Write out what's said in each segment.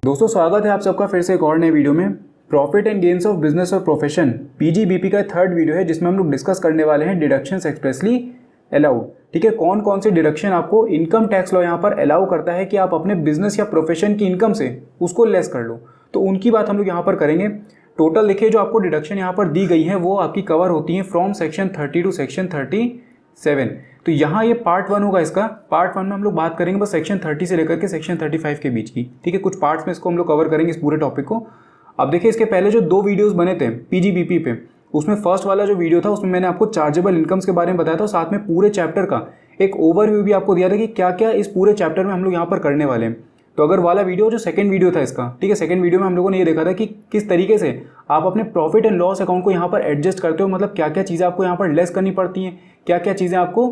दोस्तों स्वागत है आप सबका फिर से एक और नए वीडियो में। Profit and gains of business or profession PGBP का थर्ड वीडियो है जिसमें हम लोग डिस्कस करने वाले हैं डिडक्शंस एक्सप्रेसली अलाउड। ठीक है, कौन कौन से डिडक्शन आपको इनकम टैक्स लॉ यहाँ पर अलाउ करता है कि आप अपने बिजनेस या प्रोफेशन की इनकम से उसको लेस कर लो, तो उनकी बात हम लोग यहाँ पर करेंगे। टोटल देखिए जो आपको डिडक्शन यहाँ पर दी गई है वो आपकी कवर होती है फ्रॉम सेक्शन 30 टू सेक्शन 37। तो यहाँ ये पार्ट 1 होगा। इसका पार्ट 1 में हम लोग बात करेंगे बस सेक्शन 30 से लेकर के सेक्शन 35 के बीच की। ठीक है, कुछ पार्ट्स में इसको हम लोग कवर करेंगे इस पूरे टॉपिक को। अब देखिए इसके पहले जो 2 वीडियोस बने थे पीजीबीपी पे, उसमें फर्स्ट वाला जो वीडियो था उसमें मैंने आपको चार्जेबल इनकम्स के बारे में बताया था और साथ में पूरे चैप्टर का एक ओवरव्यू भी आपको दिया था कि क्या क्या इस पूरे चैप्टर में हम लोग यहाँ पर करने वाले हैं। तो अगर वाला वीडियो जो सेकंड वीडियो था इसका, ठीक है, सेकंड वीडियो में हम लोगों ने ये देखा था कि किस तरीके से आप अपने प्रॉफिट एंड लॉस अकाउंट को यहाँ पर एडजस्ट करते हो, मतलब क्या क्या चीज़ें आपको यहाँ पर लेस करनी पड़ती हैं, क्या क्या चीज़ें आपको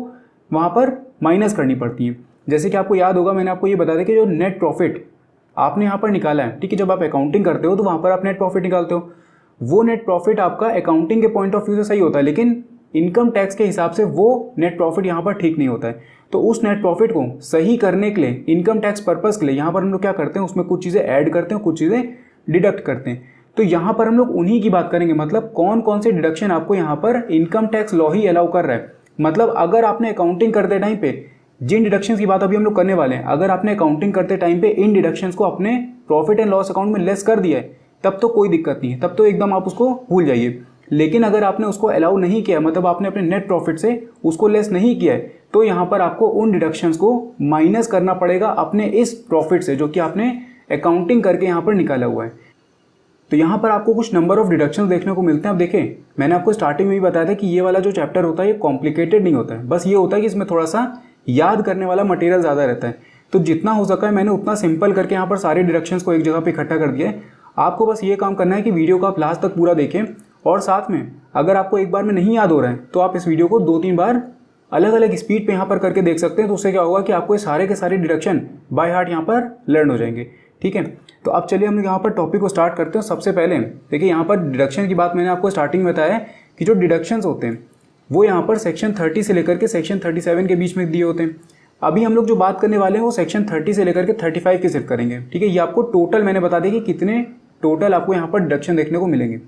वहाँ पर माइनस करनी पड़ती हैं। जैसे कि आपको याद होगा मैंने आपको ये बताया था कि जो नेट प्रॉफिट आपने यहाँ पर निकाला है, ठीक है, जब आप अकाउंटिंग करते हो तो वहाँ पर आप नेट प्रॉफिट निकालते हो, वो नेट प्रॉफिट आपका अकाउंटिंग के पॉइंट ऑफ व्यू से सही होता है, लेकिन इनकम टैक्स के हिसाब से वो नेट प्रॉफिट यहाँ पर ठीक नहीं होता है। तो उस नेट प्रॉफिट को सही करने के लिए इनकम टैक्स पर्पस के लिए यहाँ पर हम लोग क्या करते हैं, उसमें कुछ चीज़ें ऐड करते हैं, कुछ चीज़ें डिडक्ट करते हैं। तो यहाँ पर हम लोग उन्हीं की बात करेंगे, मतलब कौन कौन से डिडक्शन आपको यहाँ पर इनकम टैक्स लॉ ही अलाउ कर रहा है। मतलब अगर आपने अकाउंटिंग करते टाइम पे जिन डिडक्शंस की बात अभी हम लोग करने वाले हैं, अगर आपने अकाउंटिंग करते टाइम पे इन डिडक्शंस को अपने प्रॉफिट एंड लॉस अकाउंट में लेस कर दिया है तब तो कोई दिक्कत नहीं है, तब तो एकदम आप उसको भूल जाइए। लेकिन अगर आपने उसको अलाउ नहीं किया, मतलब आपने अपने नेट प्रॉफिट से उसको लेस नहीं किया है, तो यहाँ पर आपको उन डिडक्शंस को माइनस करना पड़ेगा अपने इस प्रॉफिट से जो कि आपने अकाउंटिंग करके यहाँ पर निकाला हुआ है। तो यहाँ पर आपको कुछ नंबर ऑफ डिडक्शंस देखने को मिलते हैं। अब देखें मैंने आपको स्टार्टिंग में भी बताया था कि ये वाला जो चैप्टर होता है ये कॉम्प्लिकेटेड नहीं होता है, बस ये होता है कि इसमें थोड़ा सा याद करने वाला मटेरियल ज़्यादा रहता है। तो जितना हो सका है मैंने उतना सिंपल करके यहाँ पर सारे डिडक्शंस को एक जगह पे इकट्ठा कर दिया है। आपको बस ये काम करना है कि वीडियो को आप लास्ट तक पूरा देखें, और साथ में अगर आपको एक बार में नहीं याद हो रहा है तो आप इस वीडियो को 2-3 बार अलग अलग स्पीड पे यहाँ पर करके देख सकते हैं। तो उससे क्या होगा कि आपको ये सारे के सारे डिडक्शन बाय हार्ट यहाँ पर लर्न हो जाएंगे। ठीक है, तो अब चलिए हम लोग यहाँ पर टॉपिक को स्टार्ट करते हैं। सबसे पहले देखिए यहाँ पर डिडक्शन की बात मैंने आपको स्टार्टिंग में बताया कि जो डिडक्शंस होते हैं वो यहाँ पर सेक्शन 30 से लेकर के सेक्शन 37 के बीच में दिए होते हैं। अभी हम लोग जो बात करने वाले हैं वो सेक्शन 30 से लेकर के 35 की सिर्फ करेंगे। ठीक है, ये आपको टोटल मैंने बता दिया कि कितने टोटल आपको यहाँ पर डिडक्शन देखने को मिलेंगे।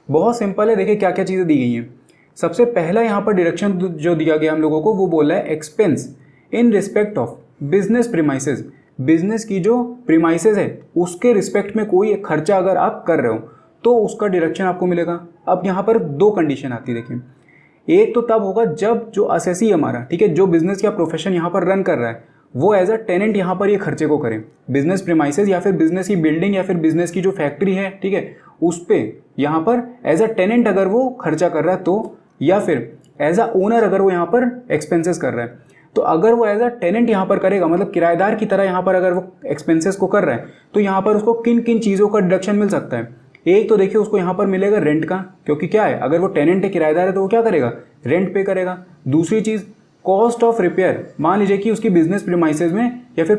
बहुत सिंपल है, देखिए क्या क्या चीज़ें दी गई हैं। सबसे पहला यहाँ पर डिडक्शन जो दिया गया हम लोगों को वो बोला है expense in respect of business premises. Business की जो प्रीमाइसेस है उसके रिस्पेक्ट में कोई खर्चा अगर आप कर रहे हो तो उसका डिडक्शन आपको मिलेगा। अब यहाँ पर 2 कंडीशन आती है। देखिए एक तो तब होगा जब जो असेसी हमारा, ठीक है, जो बिजनेस या प्रोफेशन यहाँ पर रन कर रहा है वो एज अ टेनेंट यहाँ पर ये खर्चे को करें। बिजनेस प्रीमाइसेस या फिर बिजनेस की बिल्डिंग या फिर बिजनेस की जो फैक्ट्री है, ठीक है, उस पर यहाँ पर एज अ टेनेंट अगर वो खर्चा कर रहा है तो, या फिर एज अ ओनर अगर वो यहाँ पर एक्सपेंसेस कर रहा है। तो अगर वो एज अ टेनेंट यहाँ पर करेगा, मतलब किराएदार की तरह यहाँ पर अगर वो एक्सपेंसेस को कर रहा है, तो यहाँ पर उसको किन किन चीज़ों का डिडक्शन मिल सकता है। एक तो देखिए उसको यहाँ पर मिलेगा रेंट का, क्योंकि क्या है अगर वो टेनेंट है, किराएदार है, तो वो क्या करेगा, रेंट पे करेगा। दूसरी चीज़ कॉस्ट ऑफ रिपेयर, मान लीजिए कि उसकी बिजनेस प्रीमाइसेस में या फिर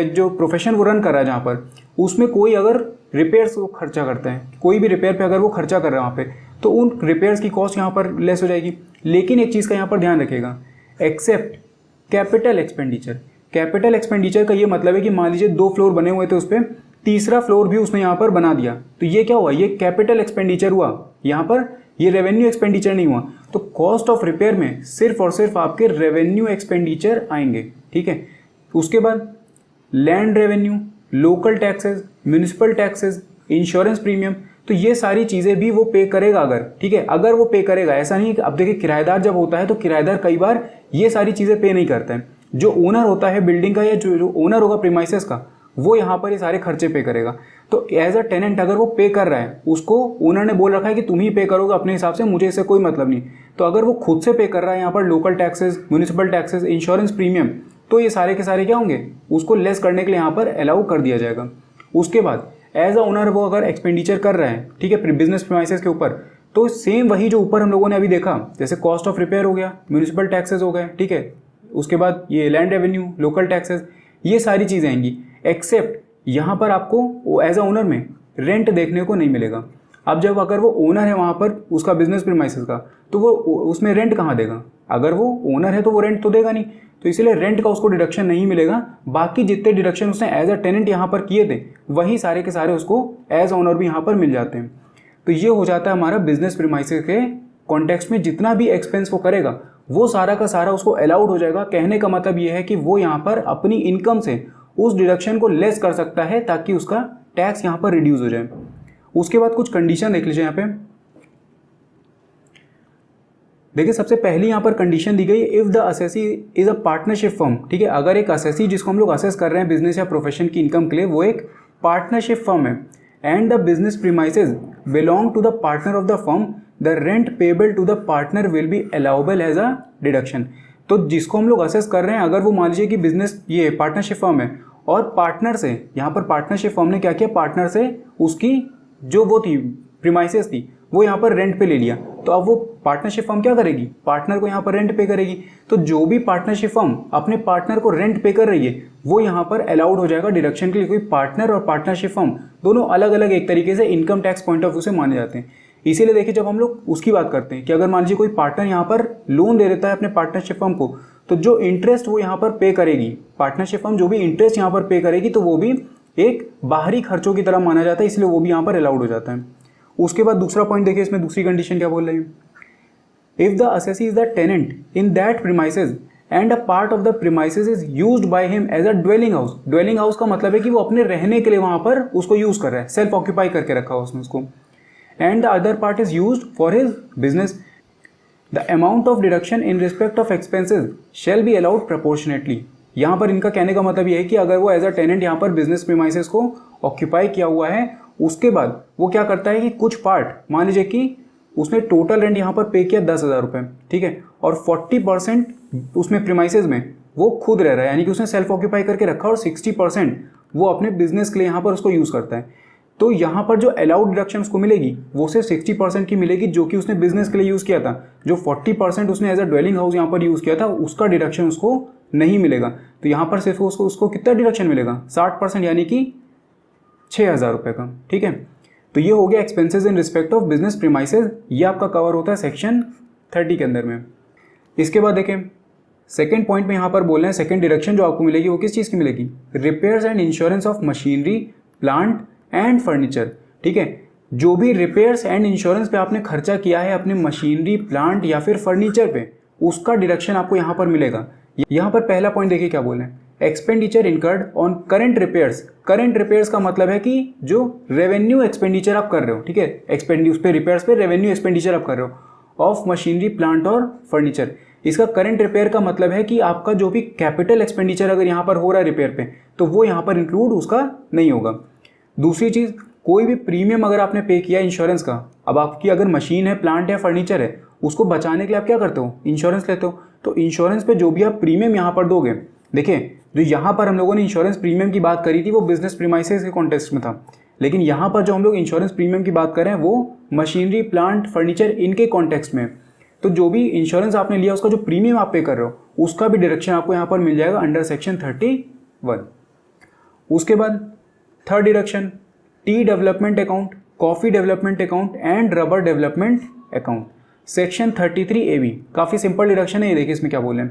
जो प्रोफेशन वो रन कर रहा है जहाँ पर, उसमें कोई अगर रिपेयर्स को खर्चा करता है, कोई भी रिपेयर पे अगर वो खर्चा कर रहा है वहाँ पे, तो उन रिपेयर्स की कॉस्ट यहाँ पर लेस हो जाएगी। लेकिन एक चीज़ का यहाँ पर ध्यान रखिएगा, except capital expenditure. Capital expenditure का ये मतलब है कि मान लीजिए 2 फ्लोर बने हुए थे, उस पर तीसरा फ्लोर भी उसने यहाँ पर बना दिया, तो ये क्या हुआ, ये कैपिटल एक्सपेंडिचर हुआ, यहाँ पर ये रेवेन्यू एक्सपेंडिचर नहीं हुआ। तो कॉस्ट ऑफ रिपेयर में सिर्फ और सिर्फ आपके रेवेन्यू एक्सपेंडिचर आएंगे। ठीक है, उसके बाद land revenue, local taxes, municipal taxes, insurance premium, तो ये सारी चीज़ें भी वो पे करेगा अगर, ठीक है, अगर वो पे करेगा। ऐसा नहीं कि अब देखिए किराएदार जब होता है तो किराएदार कई बार ये सारी चीज़ें पे नहीं करता है। जो ओनर होता है बिल्डिंग का या जो ओनर होगा प्रीमाइसेस का, वो यहाँ पर ये सारे खर्चे पे करेगा। तो एज अ टेनेंट अगर वो पे कर रहा है, उसको ओनर ने बोल रखा है कि तुम ही पे करोगे अपने हिसाब से, मुझे इससे कोई मतलब नहीं। तो अगर वो खुद से पे कर रहा है यहाँ पर local taxes, municipal taxes, insurance premium, तो ये सारे के सारे क्या होंगे, उसको लेस करने के लिए यहाँ पर अलाउ कर दिया जाएगा। उसके बाद एज अ ओनर वो अगर एक्सपेंडिचर कर रहा है, ठीक है, बिजनेस प्रीमाइसेस के ऊपर, तो सेम वही जो ऊपर हम लोगों ने अभी देखा, जैसे कॉस्ट ऑफ रिपेयर हो गया, म्यूनिसिपल टैक्सेस हो गए, ठीक है, उसके बाद ये लैंड रेवेन्यू, लोकल टैक्सेस, ये सारी चीज़ें आएंगी। एक्सेप्ट यहाँ पर आपको एज अ ओनर में रेंट देखने को नहीं मिलेगा। अब जब अगर वो ओनर है वहाँ पर उसका बिजनेस प्रीमाइसेस का, तो वो उसमें रेंट कहाँ देगा? अगर वो ओनर है तो वो रेंट तो देगा नहीं, तो इसीलिए रेंट का उसको डिडक्शन नहीं मिलेगा। बाकी जितने डिडक्शन उसने एज अ टेनेंट यहाँ पर किए थे वही सारे के सारे उसको एज ओनर भी यहाँ पर मिल जाते हैं। तो ये हो जाता है हमारा बिजनेस प्रीमाइसेस के कॉन्टेक्स्ट में जितना भी एक्सपेंस वो करेगा वो सारा का सारा उसको अलाउड हो जाएगा। कहने का मतलब ये है कि वो यहाँ पर अपनी इनकम से उस डिडक्शन को लेस कर सकता है ताकि उसका टैक्स यहाँ पर रिड्यूस हो जाए। उसके बाद कुछ कंडीशन देख लीजिए यहाँ पे। देखिए सबसे पहली यहाँ पर कंडीशन दी गई, if the assessee is a partnership firm. ठीक है, अगर एक असेसी जिसको हम लोग असेस कर रहे हैं बिजनेस या प्रोफेशन की इनकम के लिए वो एक पार्टनरशिप फर्म है and the business premises belong to the partner of the firm, the rent payable to the partner will be allowable as a deduction. तो जिसको हम लोग असेस कर रहे हैं, अगर वो मान लीजिए कि बिजनेस ये पार्टनरशिप फर्म है और पार्टनर से, यहाँ पर पार्टनरशिप फर्म ने क्या किया, पार्टनर से उसकी जो वो थी प्रीमाइसेस थी वो यहाँ पर रेंट पे ले लिया, तो अब वो पार्टनरशिप फर्म क्या करेगी, पार्टनर को यहाँ पर रेंट पे करेगी। तो जो भी पार्टनरशिप फर्म अपने पार्टनर को रेंट पे कर रही है वो यहाँ पर अलाउड हो जाएगा डिडक्शन के लिए। कोई पार्टनर और पार्टनरशिप फर्म दोनों अलग अलग एक तरीके से income tax point of view से माने जाते हैं। इसीलिए देखिए जब हम लोग उसकी बात करते हैं कि अगर मान लीजिए कोई पार्टनर यहाँ पर लोन दे देता है अपने पार्टनरशिप फर्म को, तो जो इंटरेस्ट वो यहाँ पर पे करेगी, पार्टनरशिप फर्म जो भी इंटरेस्ट यहाँ पर पे करेगी तो वो भी एक बाहरी खर्चों की तरह माना जाता है, इसलिए वो भी यहाँ पर अलाउड हो जाता है। उसके बाद दूसरा पॉइंट देखिए, इसमें दूसरी कंडीशन क्या बोल रही है, if the assessee is the tenant in that premises and a part of the premises is used by him as a dwelling house. Dwelling house का मतलब है कि वो अपने रहने के लिए वहां पर उसको यूज कर रहा है, सेल्फ ऑक्यूपाई करके रखा हुआ उसने उसको, and the other part is used for his business, the amount of deduction in respect of expenses shall be allowed proportionately. यहाँ पर इनका कहने का मतलब ये है कि अगर वो एज अ टेनेंट यहाँ पर बिजनेस प्रीमाइसेस को ऑक्यूपाई किया हुआ है, उसके बाद वो क्या करता है कि कुछ पार्ट, मान लीजिए कि उसने टोटल रेंट यहाँ पर पे किया 10,000 रुपये, ठीक है, और 40% उसमें प्रीमाइसेस में वो खुद रह रहा है, यानी कि उसने सेल्फ ऑक्यूपाई करके रखा और 60% वो अपने बिजनेस के लिए यहाँ पर उसको यूज़ करता है। तो यहाँ पर जो अलाउड डिडक्शन उसको मिलेगी वो सिर्फ 60% की मिलेगी जो कि उसने बिजनेस के लिए यूज़ किया था। जो 40% उसने एज अ ड्वेलिंग हाउस यहाँ पर यूज़ किया था उसका डिडक्शन उसको नहीं मिलेगा। तो यहाँ पर सिर्फ उसको कितना डिडक्शन मिलेगा, 60%, यानी कि 6,000 रुपये का। ठीक है, तो ये हो गया expenses in respect of business premises, ये आपका कवर होता है सेक्शन 30 के अंदर में। इसके बाद देखें सेकंड पॉइंट में यहाँ पर बोल रहे हैं सेकंड डिडक्शन जो आपको मिलेगी वो किस चीज़ की मिलेगी, repairs and insurance of machinery plant and furniture. ठीक है, जो भी रिपेयर्स एंड इंश्योरेंस पे आपने खर्चा किया है अपने मशीनरी प्लांट या फिर फर्नीचर पे, उसका डिडक्शन आपको यहाँ पर मिलेगा। यहाँ पर पहला पॉइंट देखिए क्या बोल रहे हैं, expenditure incurred on current repairs. Current repairs का मतलब है कि जो रेवेन्यू एक्सपेंडिचर आप कर रहे हो, ठीक है, उस पे रिपेयर्स पे रेवेन्यू एक्सपेंडिचर आप कर रहे हो ऑफ मशीनरी प्लांट और फर्नीचर। इसका करंट रिपेयर का मतलब है कि आपका जो भी कैपिटल एक्सपेंडिचर अगर यहाँ पर हो रहा है रिपेयर पे तो वो यहाँ पर इंक्लूड उसका नहीं होगा। दूसरी चीज़, कोई भी प्रीमियम अगर आपने पे किया इंश्योरेंस का, अब आपकी अगर मशीन है, प्लांट है, फर्नीचर है, उसको बचाने के लिए आप क्या करते हो, इंश्योरेंस लेते हो। तो इंश्योरेंस पे जो भी आप प्रीमियम यहाँ पर दोगे, देखिए जो यहाँ पर हम लोगों ने इंश्योरेंस प्रीमियम की बात करी थी वो बिजनेस प्रीमाइसेस के कॉन्टेक्स्ट में था, लेकिन यहाँ पर जो हम लोग इंश्योरेंस प्रीमियम की बात कर रहे हैं वो मशीनरी प्लांट फर्नीचर इनके कॉन्टेक्स्ट में। तो जो भी इंश्योरेंस आपने लिया उसका जो प्रीमियम आप पे कर रहे हो उसका भी डिडक्शन आपको यहाँ पर मिल जाएगा अंडर सेक्शन 31। उसके बाद third deduction, T development account, coffee development account and rubber development account, section 33AB। काफ़ी सिंपल डिडक्शन है ये, देखिए इसमें क्या बोले,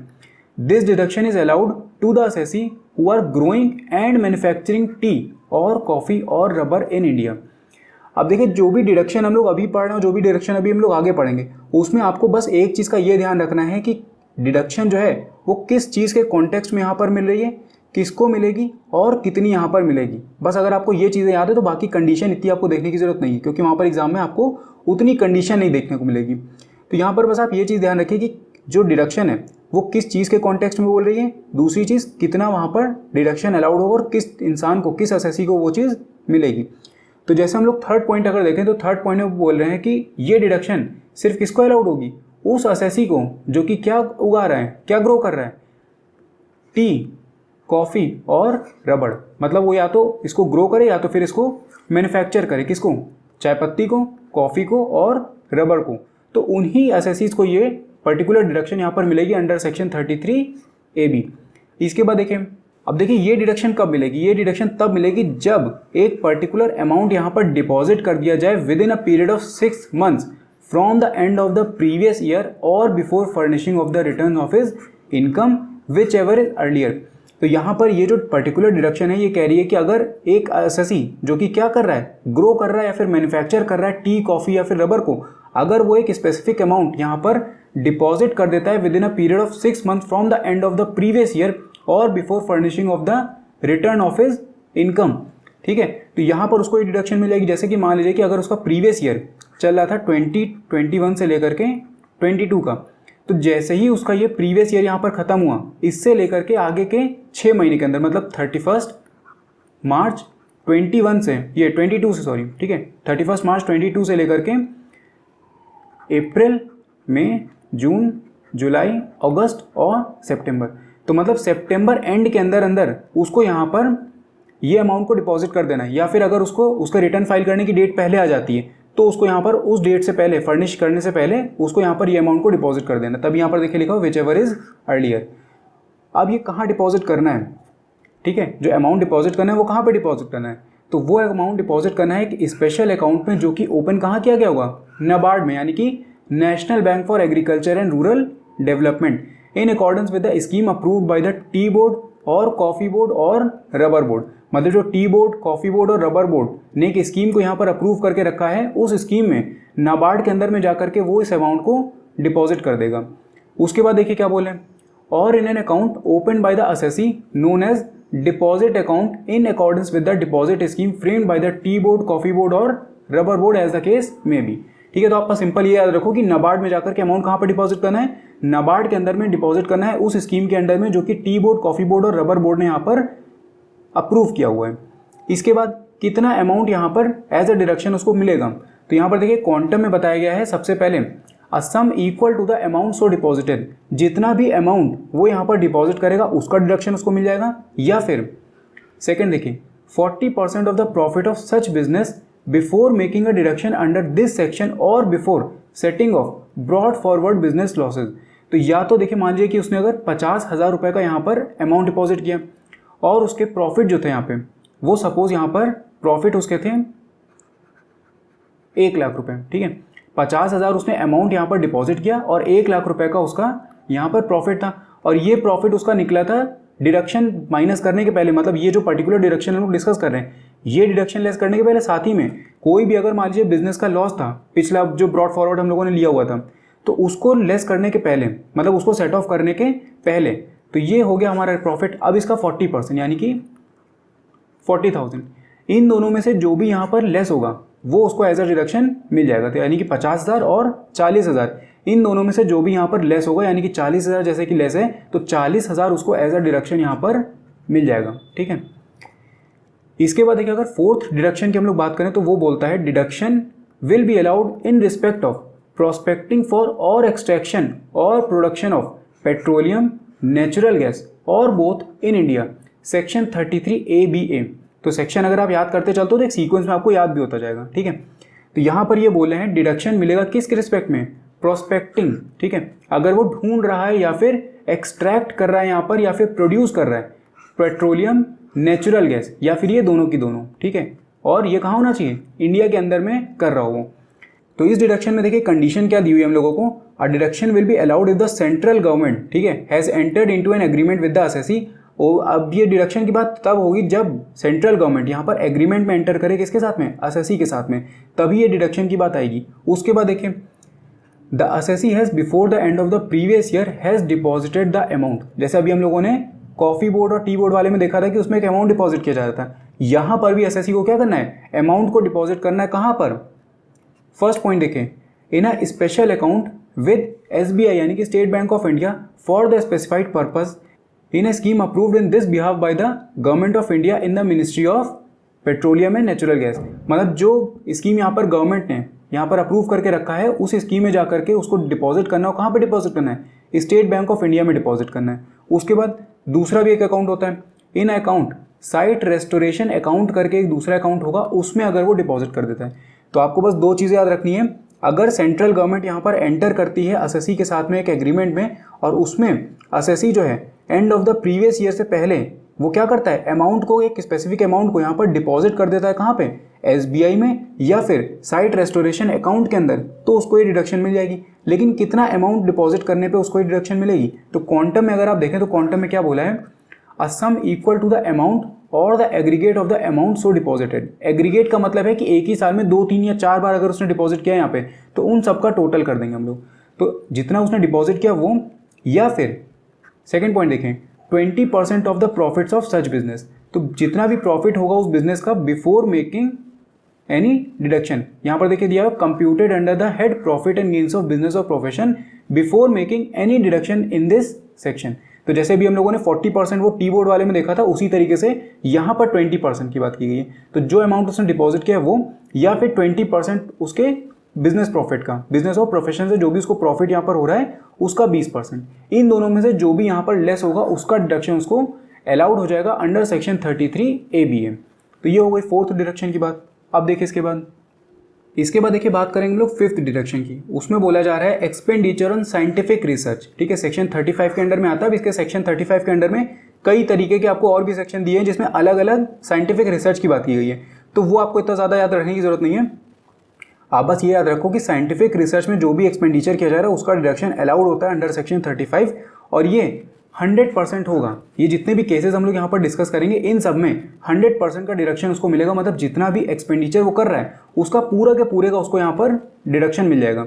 this deduction is allowed to the assessee who are growing and manufacturing tea और कॉफ़ी और रबर इन इंडिया। अब देखिए जो भी डिडक्शन हम लोग अभी पढ़ रहे हैं, जो भी डिडक्शन अभी हम लोग आगे पढ़ेंगे, उसमें आपको बस एक चीज़ का ये ध्यान रखना है कि डिडक्शन जो है वो किस चीज़ के कॉन्टेक्स्ट में यहाँ पर मिल रही है, किसको मिलेगी और कितनी यहाँ पर मिलेगी। बस अगर आपको ये चीज़ें याद है तो बाकी कंडीशन इतनी आपको देखने की ज़रूरत नहीं है, क्योंकि वहाँ पर एग्जाम में आपको उतनी कंडीशन नहीं देखने को मिलेगी। तो यहाँ पर बस आप ये चीज़ ध्यान रखिए कि जो डिडक्शन है वो किस चीज़ के कॉन्टेक्स्ट में बोल रही है, दूसरी चीज़ कितना वहाँ पर डिडक्शन अलाउड होगा और किस इंसान को, किस असेसी को वो चीज़ मिलेगी। तो जैसे हम लोग थर्ड पॉइंट अगर देखें तो थर्ड पॉइंट में बोल रहे हैं कि ये डिडक्शन सिर्फ किसको अलाउड होगी, उस असेसी को जो कि क्या उगा रहा है, क्या ग्रो कर रहा है, टी, कॉफ़ी और रबड़। मतलब वो या तो इसको ग्रो करे या तो फिर इसको मैन्युफैक्चर करे, किसको, चाय पत्ती को, कॉफ़ी को और रबड़ को। तो उन्हीं असेसीज को ये पर्टिकुलर डिडक्शन यहाँ पर मिलेगी अंडर सेक्शन 33AB। इसके बाद देखें अब देखिए ये डिडक्शन कब मिलेगी, ये डिडक्शन तब मिलेगी जब एक पर्टिकुलर अमाउंट यहाँ पर डिपॉजिट कर दिया जाए within a period of 6 months from the end of the previous year or before furnishing of the return of his income whichever is earlier. तो यहाँ पर ये जो पर्टिकुलर डिडक्शन है ये कह रही है कि अगर एक एसएससी जो कि क्या कर रहा है, ग्रो कर रहा है या फिर मैन्युफैक्चर कर रहा है टी, कॉफ़ी या फिर रबर को, अगर वो एक स्पेसिफिक अमाउंट यहाँ पर डिपॉजिट कर देता है within a period of 6 months from the end of the previous year or before furnishing of the return of his income, ठीक है, तो यहाँ पर उसको ये डिडक्शन मिल जाएगी। जैसे कि मान लीजिए कि अगर उसका प्रीवियस ईयर चल रहा था 2021 से लेकर के 22 का, तो जैसे ही उसका ये प्रीवियस ईयर यहाँ पर ख़त्म हुआ, इससे लेकर के आगे के 6 महीने के अंदर, मतलब 31 मार्च 21 से, ये 22 से सॉरी, ठीक है, 31 मार्च 22 से लेकर के अप्रैल, मई, जून, जुलाई, अगस्त और सितंबर, तो मतलब सितंबर एंड के अंदर अंदर उसको यहाँ पर ये अमाउंट को डिपॉजिट कर देना है। या फिर अगर उसको उसका रिटर्न फाइल करने की डेट पहले आ जाती है तो उसको यहाँ पर उस डेट से पहले, फर्निश करने से पहले उसको यहाँ पर ये अमाउंट को डिपॉजिट कर देना। तब यहाँ पर देखिए लिखा हो विच एवर इज अर्लियर। अब ये कहाँ डिपॉजिट करना है, ठीक है, जो अमाउंट डिपॉजिट करना है वो कहाँ पर डिपॉजिट करना है, तो वो अमाउंट डिपॉजिट करना है एक स्पेशल अकाउंट में जो कि ओपन कहाँ किया गया होगा, नाबार्ड में, यानी कि national bank for agriculture and rural development, in accordance with the scheme approved by the Tea board और coffee Board or Rubber board. मतलब जो T Board, Coffee Board or Rubber board ने एक स्कीम को यहाँ पर अप्रूव करके रखा है, उस स्कीम में नाबार्ड के अंदर में जाकर के वो इस अमाउंट को डिपॉजिट कर देगा। उसके बाद देखिए क्या बोले, or in an account open by the assessee known as deposit account in accordance with the deposit scheme framed by the Tea Board, Coffee Board or Rubber Board as the case may be. ठीक है, तो आपका simple ये याद रखो कि नाबार्ड में जाकर के अमाउंट कहाँ पर डिपॉजिट करना है, नाबार्ड के अंदर में डिपॉजिट करना है उस स्कीम के अंडर में जो कि T Board, Coffee Board or Rubber board ने यहाँ पर अप्रूव किया हुआ है। इसके बाद कितना अमाउंट यहाँ पर एज अ डिडक्शन उसको मिलेगा, तो यहाँ पर देखिए क्वांटम में बताया गया है सबसे पहले a sum equal to the amount so deposited, जितना भी अमाउंट वो यहाँ पर डिपॉजिट करेगा उसका डिडक्शन उसको मिल जाएगा। या फिर सेकंड देखिए 40% of the profit of such business before making a deduction under this section or before setting off brought forward business losses. तो या तो देखिए मान लीजिए कि उसने अगर 50,000 रुपये का यहाँ पर अमाउंट डिपॉजिट किया और उसके प्रॉफिट जो थे यहाँ पे, वो सपोज यहाँ पर प्रॉफिट उसके थे 1 लाख रुपए, ठीक है, 50,000 उसने अमाउंट यहाँ पर डिपॉजिट किया और 1 लाख रुपए का उसका यहाँ पर प्रॉफिट था, और ये प्रॉफिट उसका निकला था डिडक्शन माइनस करने के पहले। मतलब ये जो पर्टिकुलर डिडक्शन हम लोग डिस्कस कर रहे हैं, ये डिडक्शन लेस करने के पहले साथ ही में कोई भी अगर मान लीजिए बिजनेस का लॉस था पिछला जो ब्रॉड फॉरवर्ड हम लोगों ने लिया हुआ था, तो उसको लेस करने के पहले, मतलब उसको सेट ऑफ करने के पहले, तो ये हो गया हमारा प्रॉफिट। अब इसका 40% यानी कि 40,000, इन दोनों में से जो भी यहाँ पर लेस होगा वो उसको एज अ डिडक्शन मिल जाएगा। तो यानी कि 50,000 और 40,000, इन दोनों में से जो भी यहाँ पर लेस होगा, यानी कि 40,000 जैसे कि लेस है तो 40,000 उसको एज अ डिडक्शन यहाँ पर मिल जाएगा। ठीक है, इसके बाद देखिए अगर फोर्थ डिडक्शन की हम लोग बात करें तो वो बोलता है deduction will be allowed in respect of prospecting for or extraction or production of petroleum, natural gas or both in India, section 33 ABA। तो सेक्शन अगर आप याद करते चलते हो तो एक सीक्वेंस में आपको याद भी होता जाएगा। ठीक है, तो यहाँ पर ये बोले हैं डिडक्शन मिलेगा किसके रिस्पेक्ट में, प्रोस्पेक्टिंग। ठीक है, अगर वो ढूंढ रहा है या फिर एक्सट्रैक्ट कर रहा है यहाँ पर या फिर प्रोड्यूस कर रहा है पेट्रोलियम, नेचुरल गैस, या फिर ये दोनों की दोनों। ठीक है, और ये कहाँ होना चाहिए, इंडिया के अंदर में कर रहा हो। तो इस डिडक्शन में देखिए कंडीशन क्या दी हुई है हम लोगों को, a deduction will be allowed if the central government, ठीक है, has entered into an agreement with the assessee. और अब ये डिडक्शन की बात तब होगी जब सेंट्रल गवर्नमेंट यहाँ पर एग्रीमेंट में एंटर करे, किसके साथ में, असेसी के साथ में, तभी ये डिडक्शन की बात आएगी। उसके बाद देखिए the assessee has before the end of the previous year has deposited the amount. जैसे अभी हम लोगों ने कॉफ़ी बोर्ड और टी बोर्ड वाले में देखा था कि उसमें एक अमाउंट डिपॉजिट किया जाता था, यहाँ पर भी असेसी को क्या करना है, अमाउंट को डिपॉजिट करना है। कहाँ पर, फर्स्ट पॉइंट देखें, in a special account with SBI यानी कि State Bank of India for the specified purpose in a scheme approved in this behalf by the Government of India in the Ministry of Petroleum and Natural Gas. मतलब जो scheme यहाँ पर government ने यहाँ पर approve करके रखा है, उस स्कीम में जाकर के उसको डिपॉजिट करना हो। कहाँ पर डिपॉजिट करना है, स्टेट बैंक ऑफ इंडिया में डिपॉजिट करना है। उसके बाद दूसरा भी एक अकाउंट होता है, इन अकाउंट साइट रेस्टोरेशन अकाउंट करके एक दूसरा अकाउंट होगा, उसमें अगर वो डिपॉजिट कर देता है। तो आपको बस दो चीज़ें याद रखनी है, अगर सेंट्रल गवर्नमेंट यहाँ पर एंटर करती है असेसी के साथ में एक एग्रीमेंट में, और उसमें असेसी जो है and of the previous year से पहले वो क्या करता है, अमाउंट को, एक स्पेसिफिक अमाउंट को यहाँ पर डिपॉजिट कर देता है, कहाँ पे, SBI में या फिर साइट रेस्टोरेशन अकाउंट के अंदर, तो उसको ये डिडक्शन मिल जाएगी। लेकिन कितना अमाउंट डिपॉजिट करने पे उसको ये डिडक्शन मिलेगी, तो क्वांटम में अगर आप देखें तो क्वांटम में क्या बोला है, a sum equal to the amount or the aggregate of the amount so deposited. Aggregate का मतलब है कि एक ही साल में 2, 3 या 4 बार अगर उसने डिपॉजिट किया यहाँ पे, तो उन सबका टोटल कर देंगे हम लोग, तो जितना उसने डिपॉजिट किया वो, या फिर सेकेंड पॉइंट देखें 20% of the profits of such business, तो जितना भी प्रॉफिट होगा उस बिजनेस का बिफोर मेकिंग एनी डिडक्शन। यहाँ पर देखिए दिया, computed under the head profit and gains of business or profession before making any deduction in this section. तो जैसे भी हम लोगों ने 40% वो टी बोर्ड वाले में देखा था, उसी तरीके से यहाँ पर 20% की बात की गई है। तो जो अमाउंट उसने डिपॉजिट किया वो, या फिर 20% उसके बिजनेस प्रॉफिट का, बिजनेस और प्रोफेशन से जो भी उसको प्रॉफिट यहाँ पर हो रहा है उसका 20%, इन दोनों में से जो भी यहाँ पर लेस होगा उसका डिडक्शन उसको अलाउड हो जाएगा अंडर सेक्शन 33A तो ये हो गई फोर्थ डिडक्शन की बात। अब देखिए इसके बाद देखिए बात करेंगे लोग फिफ्थ डिडक्शन की। उसमें बोला जा रहा है एक्सपेंडिचर ऑन साइंटिफिक रिसर्च, ठीक है, सेक्शन 35 के अंडर में आता है। इसके सेक्शन 35 के अंडर में कई तरीके के आपको और भी सेक्शन दिए हैं जिसमें अलग अलग साइंटिफिक रिसर्च की बात की गई है, तो वो आपको इतना ज़्यादा याद रखने की जरूरत नहीं है। आप बस ये याद रखो कि साइंटिफिक रिसर्च में जो भी एक्सपेंडिचर किया जा रहा है उसका डिडक्शन अलाउड होता है अंडर सेक्शन 35, और ये 100% होगा। ये जितने भी केसेस हम लोग यहाँ पर डिस्कस करेंगे इन सब में 100% का डिडक्शन उसको मिलेगा, मतलब जितना भी एक्सपेंडिचर वो कर रहा है उसका पूरा के पूरे का उसको यहाँ पर डिडक्शन मिल जाएगा।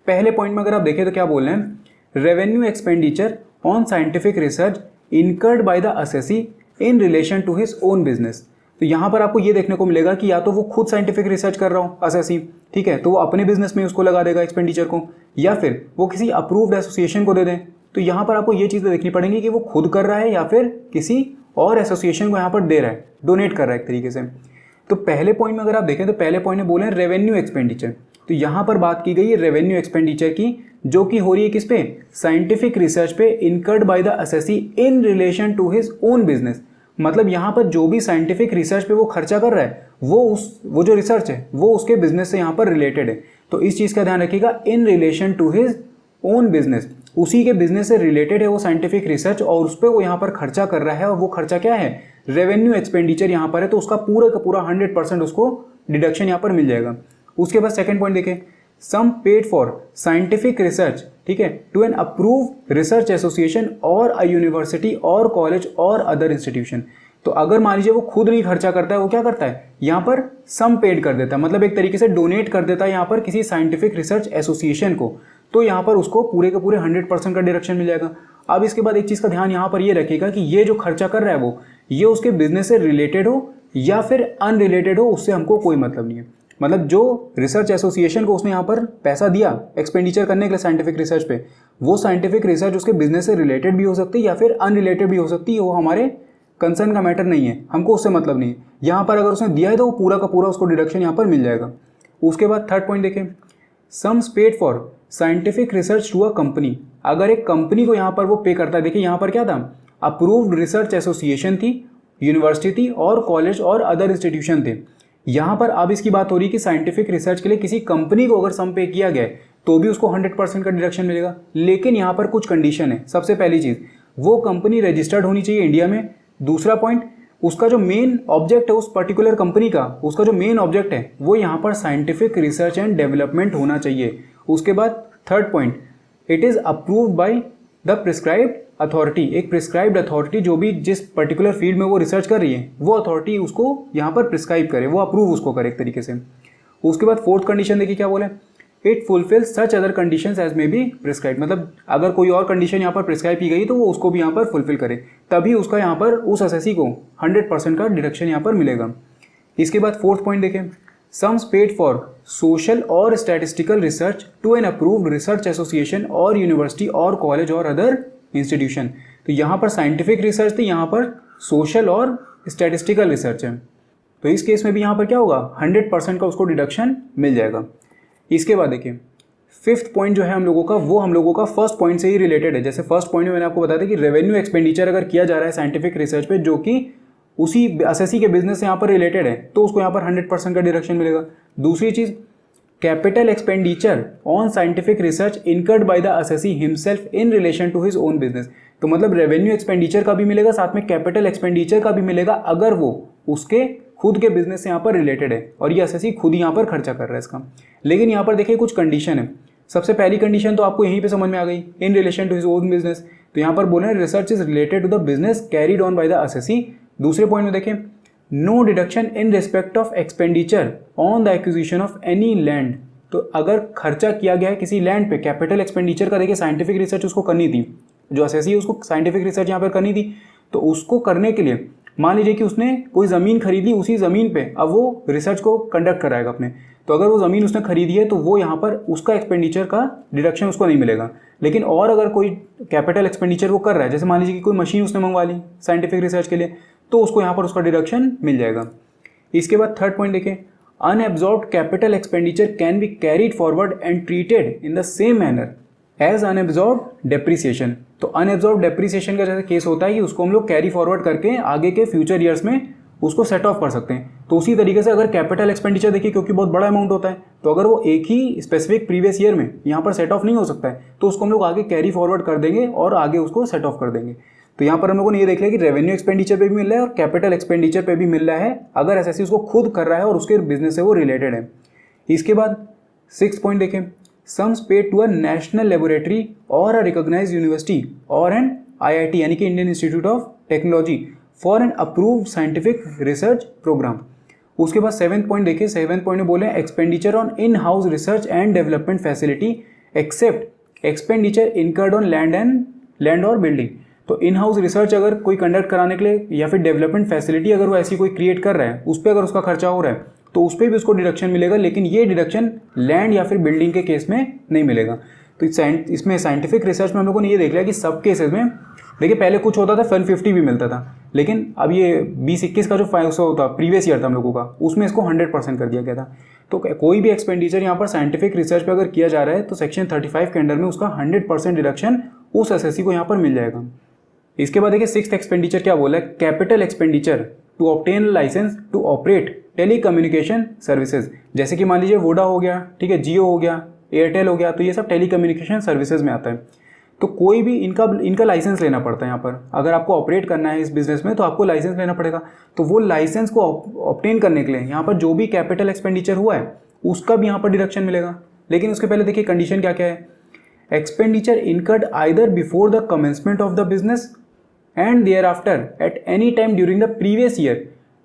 पहले पॉइंट में अगर आप देखें तो क्या बोल रहे हैं, revenue expenditure on scientific research incurred by the assessee in relation to his own business. तो यहाँ पर आपको ये देखने को मिलेगा कि या तो वो खुद साइंटिफिक रिसर्च कर रहा हो असेसी, ठीक है, तो वो अपने बिजनेस में उसको लगा देगा एक्सपेंडिचर को, या फिर वो किसी अप्रूव्ड एसोसिएशन को दे दें। तो यहाँ पर आपको ये चीज़ें देखनी पड़ेंगी कि वो खुद कर रहा है या फिर किसी और एसोसिएशन को यहाँ पर दे रहा है, डोनेट कर रहा है एक तरीके से। तो पहले पॉइंट में अगर आप देखें तो पहले पॉइंट में बोले रेवेन्यू एक्सपेंडिचर, तो यहाँ पर बात की गई है रेवेन्यू एक्सपेंडिचर की, जो कि हो रही है किस पे, साइंटिफिक रिसर्च पे, incurred by the assessee in relation to his own business. मतलब यहाँ पर जो भी साइंटिफिक रिसर्च पे वो खर्चा कर रहा है वो जो रिसर्च है वो उसके बिजनेस से यहाँ पर रिलेटेड है। तो इस चीज़ का ध्यान रखिएगा, in relation to his own business, उसी के बिजनेस से रिलेटेड है वो साइंटिफिक रिसर्च और उस पर वो यहाँ पर खर्चा कर रहा है, और वो खर्चा क्या है, रेवेन्यू एक्सपेंडिचर यहाँ पर है, तो उसका पूरा का पूरा 100% उसको डिडक्शन यहाँ पर मिल जाएगा। उसके बाद सेकंड पॉइंट देखें, sum paid for scientific research, ठीक है, to an approve research association or a university or college or other institution. तो अगर मान लीजिए वो खुद नहीं खर्चा करता है, वो क्या करता है, यहाँ पर सम पेड कर देता है, मतलब एक तरीके से डोनेट कर देता है यहाँ पर किसी साइंटिफिक रिसर्च एसोसिएशन को, तो यहाँ पर उसको पूरे के पूरे 100% का डिडक्शन मिल जाएगा। अब इसके बाद एक चीज़ का ध्यान यहाँ पर ये रखिएगा कि ये जो खर्चा कर रहा है वो ये उसके बिजनेस से रिलेटेड हो या फिर अनरिलेटेड हो, उससे हमको कोई मतलब नहीं है। मतलब जो रिसर्च एसोसिएशन को उसने यहाँ पर पैसा दिया एक्सपेंडिचर करने के लिए साइंटिफिक रिसर्च पे, वो साइंटिफिक रिसर्च उसके बिजनेस से रिलेटेड भी हो सकती है या फिर अनरिलेटेड भी हो सकती है, वो हमारे कंसर्न का मैटर नहीं है, हमको उससे मतलब नहीं है। यहाँ पर अगर उसने दिया है तो वो पूरा का पूरा उसको डिडक्शन यहाँ पर मिल जाएगा। उसके बाद थर्ड पॉइंट देखें, sums paid for scientific research to a company. अगर एक कंपनी को यहाँ पर वो पे करता है, देखिए यहाँ पर क्या था, अप्रूव्ड रिसर्च एसोसिएशन थी, यूनिवर्सिटी थी और कॉलेज और अदर इंस्टीट्यूशन थे। यहाँ पर अब इसकी बात हो रही है कि साइंटिफिक रिसर्च के लिए किसी कंपनी को अगर सम पे किया गया है तो भी उसको 100% का डिडक्शन मिलेगा, लेकिन यहाँ पर कुछ कंडीशन है। सबसे पहली चीज़, वो कंपनी रजिस्टर्ड होनी चाहिए इंडिया में। दूसरा पॉइंट, उसका जो मेन ऑब्जेक्ट है उस पर्टिकुलर कंपनी का, उसका जो मेन ऑब्जेक्ट है वो यहाँ पर साइंटिफिक रिसर्च एंड डेवलपमेंट होना चाहिए। उसके बाद third point, it is approved by the prescribed authority. एक प्रिस्क्राइब्ड अथॉरिटी जो भी जिस पर्टिकुलर फील्ड में वो रिसर्च कर रही है वो अथॉरिटी उसको यहाँ पर प्रिस्क्राइब करे, वो अप्रूव उसको करे एक तरीके से। उसके बाद फोर्थ कंडीशन देखिए क्या बोले, it fulfils such other conditions as may be prescribe. मतलब अगर कोई और कंडीशन यहाँ पर प्रिस्क्राइब की गई तो वो उसको भी यहाँ पर फुलफिल करे, तभी उसका यहाँ पर उस असेसी को 100% का डिडक्शन यहाँ पर मिलेगा। इसके बाद फोर्थ पॉइंट देखें, sums paid for social or statistical research to an approved research association or university or college or other institution. तो यहाँ पर साइंटिफिक रिसर्च थी, यहाँ पर सोशल और स्टैटिस्टिकल रिसर्च है, तो इस केस में भी यहाँ पर क्या होगा, 100% का उसको डिडक्शन मिल जाएगा। इसके बाद देखिए फिफ्थ पॉइंट जो है हम लोगों का, वो हम लोगों का फर्स्ट पॉइंट से ही रिलेटेड है। जैसे फर्स्ट पॉइंट में मैंने आपको बताया था कि रेवेन्यू एक्सपेंडिचर अगर किया जा रहा है साइंटिफिक रिसर्च पे जो कि उसी असेसी के बिजनेस से यहाँ पर रिलेटेड है, तो उसको यहाँ पर 100% का डिडक्शन मिलेगा। दूसरी चीज़, capital expenditure on scientific research incurred by the assessee himself in relation to his own business. तो मतलब रेवेन्यू एक्सपेंडिचर का भी मिलेगा, साथ में कैपिटल एक्सपेंडिचर का भी मिलेगा अगर वो उसके खुद के बिजनेस से यहाँ पर रिलेटेड है और ये असेसी खुद यहाँ पर खर्चा कर रहा है इसका। लेकिन यहाँ पर देखिए कुछ कंडीशन है। सबसे पहली कंडीशन तो आपको यहीं पे समझ में आ गई, in relation to his own business. तो यहाँ पर बोले research is related to the business carried on by the assessee. दूसरे पॉइंट में देखें, no deduction in respect of expenditure on the acquisition of any land. तो अगर खर्चा किया गया है किसी लैंड पे, कैपिटल एक्सपेंडिचर का देखिए साइंटिफिक रिसर्च उसको करनी थी, जो असेसी है उसको साइंटिफिक रिसर्च यहाँ पर करनी थी, तो उसको करने के लिए मान लीजिए कि उसने कोई ज़मीन खरीदी, उसी ज़मीन पे अब वो रिसर्च को कंडक्ट कराएगा अपने। तो अगर वो ज़मीन उसने खरीदी है तो वो यहाँ पर उसका एक्सपेंडिचर का डिडक्शन उसको नहीं मिलेगा। लेकिन और अगर कोई कैपिटल एक्सपेंडिचर वो कर रहा है, जैसे मान लीजिए कि कोई मशीन उसने मंगवा ली साइंटिफिक रिसर्च के लिए, तो उसको यहाँ पर उसका डिडक्शन मिल जाएगा। इसके बाद थर्ड पॉइंट देखें, unabsorbed capital expenditure can be carried forward and treated in the same manner as unabsorbed depreciation. तो अनएब्जॉर्ब्ड डेप्रिसिएशन का जैसे केस होता है कि उसको हम लोग कैरी फॉरवर्ड करके आगे के फ्यूचर ईयर्स में उसको सेट ऑफ कर सकते हैं। तो उसी तरीके से अगर कैपिटल एक्सपेंडिचर देखिए, क्योंकि बहुत बड़ा अमाउंट होता है, तो अगर वो एक ही स्पेसिफिक प्रीवियस ईयर में यहाँ पर सेट ऑफ नहीं हो सकता है, तो उसको हम लोग आगे कैरी फॉरवर्ड कर देंगे और आगे उसको सेट ऑफ कर देंगे। तो यहाँ पर हम लोगों ने ये देख लिया कि रेवेन्यू एक्सपेंडिचर पे भी मिल रहा है और कैपिटल एक्सपेंडिचर पे भी मिल रहा है अगर एसएससी उसको खुद कर रहा है और उसके बिजनेस से वो रिलेटेड है। इसके बाद 6 पॉइंट देखें, sums paid to a national laboratory or a recognised university or an IIT यानी कि Indian institute of technology for an approved scientific research programme. उसके बाद 7th पॉइंट देखिए, 7th पॉइंट में बोले expenditure on in house research and development facility except expenditure incurred on land or building. तो in house research अगर कोई conduct कराने के लिए या फिर डेवलपमेंट फैसिलिटी अगर वो ऐसी कोई क्रिएट कर रहा है, उस पर अगर उसका खर्चा हो रहा है तो उस पर भी उसको डिडक्शन मिलेगा, लेकिन ये डिडक्शन लैंड या फिर बिल्डिंग के केस में नहीं मिलेगा। तो इसमें साइंटिफिक रिसर्च में हम लोगों ने ये देख लिया कि सब केसेस में देखिए पहले कुछ होता था 150 भी मिलता था, लेकिन अब ये 2021 का जो 500 होता प्रीवियस ईयर था हम लोगों का, उसमें इसको 100% कर दिया गया था। तो कोई भी एक्सपेंडिचर यहाँ पर साइंटिफिक रिसर्च पे अगर किया जा रहा है तो सेक्शन 35 के अंडर में उसका 100% डिडक्शन उस एसएससी को यहाँ पर मिल जाएगा। इसके बाद देखिए 6th एक्सपेंडिचर क्या बोला है, capital expenditure to obtain licence to operate telecommunication services. जैसे कि मान लीजिए वोडा हो गया, ठीक है, जियो हो गया, एयरटेल हो गया, तो ये सब टेली कम्युनिकेशन सर्विसेज में आता है। तो कोई भी इनका लाइसेंस लेना पड़ता है। यहाँ पर अगर आपको ऑपरेट करना है इस बिजनेस में तो आपको लाइसेंस लेना पड़ेगा। तो वो लाइसेंस को ऑब्टेन करने के लिए यहाँ पर जो भी कैपिटल एक्सपेंडिचर हुआ है उसका भी यहाँ पर डिडक्शन मिलेगा। लेकिन उसके पहले देखिए कंडीशन क्या क्या है, expenditure incurred either before the commencement of the business and thereafter at any time during the previous year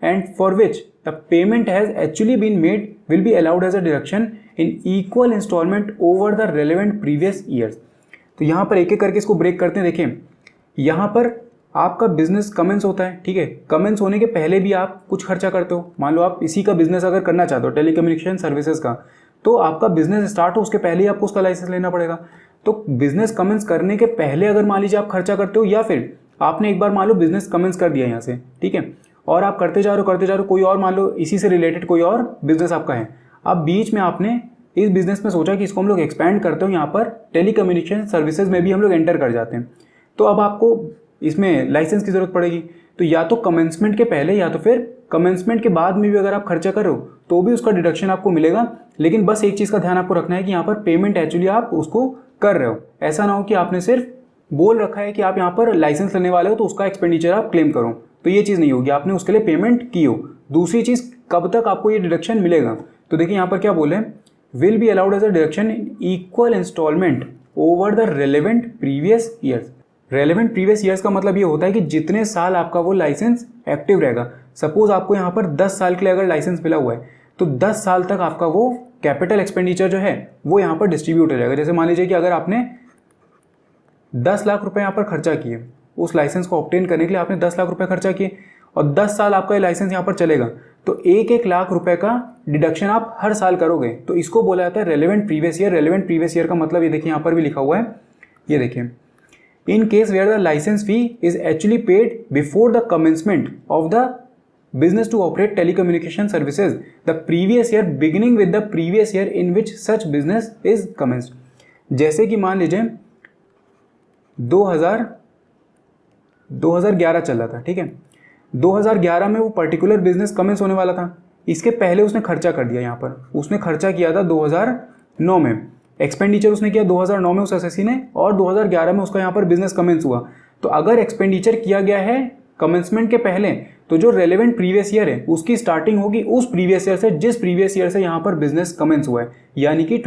and for which the payment has actually been made will be allowed as a deduction in equal installment over the relevant previous years। तो यहाँ पर एक एक करके इसको break करते हैं। देखिए यहाँ पर आपका बिजनेस कमेंस होता है, ठीक है, कमेंस होने के पहले भी आप कुछ खर्चा करते हो। मान लो आप इसी का बिजनेस अगर करना चाहते हो टेलीकम्युनिकेशन सर्विसेज का, तो आपका बिजनेस स्टार्ट हो उसके पहले ही आपको उसका लाइसेंस लेना पड़ेगा। तो बिजनेस कमेंस करने के पहले अगर मान लीजिए आप खर्चा करते हो, या फिर आपने एक बार मान लो बिजनेस कमेंस कर दिया यहाँ से, ठीक है, और आप करते जा रहे हो, कोई और मान लो इसी से रिलेटेड कोई और बिजनेस आपका है, अब बीच में आपने इस बिजनेस में सोचा कि इसको हम लोग एक्सपैंड करते हो, यहाँ पर टेलीकम्युनिकेशन सर्विसेज में भी हम लोग एंटर कर जाते हैं, तो अब आपको इसमें लाइसेंस की ज़रूरत पड़ेगी। तो या तो कमेंसमेंट के पहले या तो फिर कमेंसमेंट के बाद में भी अगर आप खर्चा कर रहे हो तो भी उसका डिडक्शन आपको मिलेगा। लेकिन बस एक चीज़ का ध्यान आपको रखना है कि यहाँ पर पेमेंट एक्चुअली आप उसको कर रहे हो। ऐसा ना हो कि आपने सिर्फ बोल रखा है कि आप यहाँ पर लाइसेंस लेने वाले हो तो उसका एक्सपेंडिचर आप क्लेम करो, तो ये चीज़ नहीं होगी, आपने उसके लिए पेमेंट की हो। दूसरी चीज़, कब तक आपको ये डिडक्शन मिलेगा, तो देखिए यहाँ पर क्या बोले, will be allowed as a deduction in equal instalment over the relevant previous years. Relevant previous years का मतलब ये होता है कि जितने साल आपका वो लाइसेंस एक्टिव रहेगा। सपोज आपको यहाँ पर 10 साल के लिए अगर लाइसेंस मिला हुआ है तो 10 साल तक आपका वो कैपिटल एक्सपेंडिचर जो है वो यहाँ पर डिस्ट्रीब्यूट हो जाएगा। जैसे मान लीजिए कि अगर आपने 10 लाख रुपए यहाँ पर खर्चा किए, उस लाइसेंस को ऑब्टेन करने के लिए आपने 10 लाख रुपए खर्चा किए और 10 साल आपका ये लाइसेंस यहाँ पर चलेगा, तो 1-1 लाख रुपए का डिडक्शन आप हर साल करोगे। तो इसको बोला जाता है relevant previous year. Relevant previous year का मतलब ये देखिए यहाँ पर भी लिखा हुआ है, ये देखिए, in case where the licence fee is actually paid before the commencement of the business to operate telecommunication services the previous year beginning with the previous year in which such business is commenced। जैसे कि मान लीजिए 2011 चल रहा था, ठीक है, 2011 में वो पर्टिकुलर बिजनेस कमेंस होने वाला था, इसके पहले उसने खर्चा कर दिया, यहाँ पर उसने खर्चा किया था 2009 में, एक्सपेंडिचर उसने किया 2009 में उस एसएससी ने, और 2011 में उसका यहाँ पर बिजनेस कमेंस हुआ। तो अगर एक्सपेंडिचर किया गया है कमेंसमेंट के पहले, तो जो रेलेवेंट प्रीवियस ईयर है उसकी स्टार्टिंग होगी उस प्रीवियस ईयर से जिस प्रीवियस ईयर से यहाँ पर बिजनेस कमेंस हुआ है, यानी कि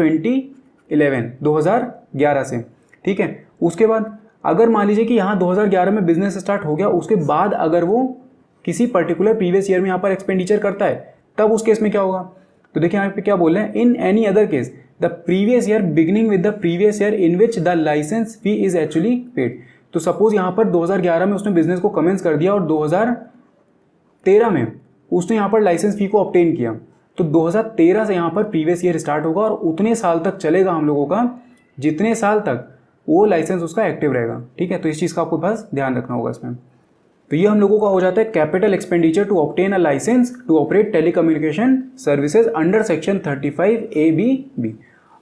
2011 से। ठीक है, उसके बाद अगर मान लीजिए कि यहाँ 2011 में बिजनेस स्टार्ट हो गया, उसके बाद अगर वो किसी पर्टिकुलर प्रीवियस ईयर में यहाँ पर एक्सपेंडिचर करता है, तब उस केस में क्या होगा? तो देखिए यहाँ पे क्या बोल रहे हैं, in any other case the previous year beginning with the previous year in which the licence fee is actually paid. तो सपोज यहाँ पर 2011 में उसने बिजनेस को कमेंस कर दिया और 2013 में उसने यहाँ पर लाइसेंस फी को ऑब्टेन किया, तो 2013 से यहाँ पर प्रीवियस ईयर स्टार्ट होगा और उतने साल तक चलेगा हम लोगों का जितने साल तक वो लाइसेंस उसका एक्टिव रहेगा। ठीक है, तो इस चीज़ का आपको बस ध्यान रखना होगा इसमें। तो ये हम लोगों का हो जाता है capital expenditure to obtain a licence to operate telecommunication services under section 35A(b)(b)।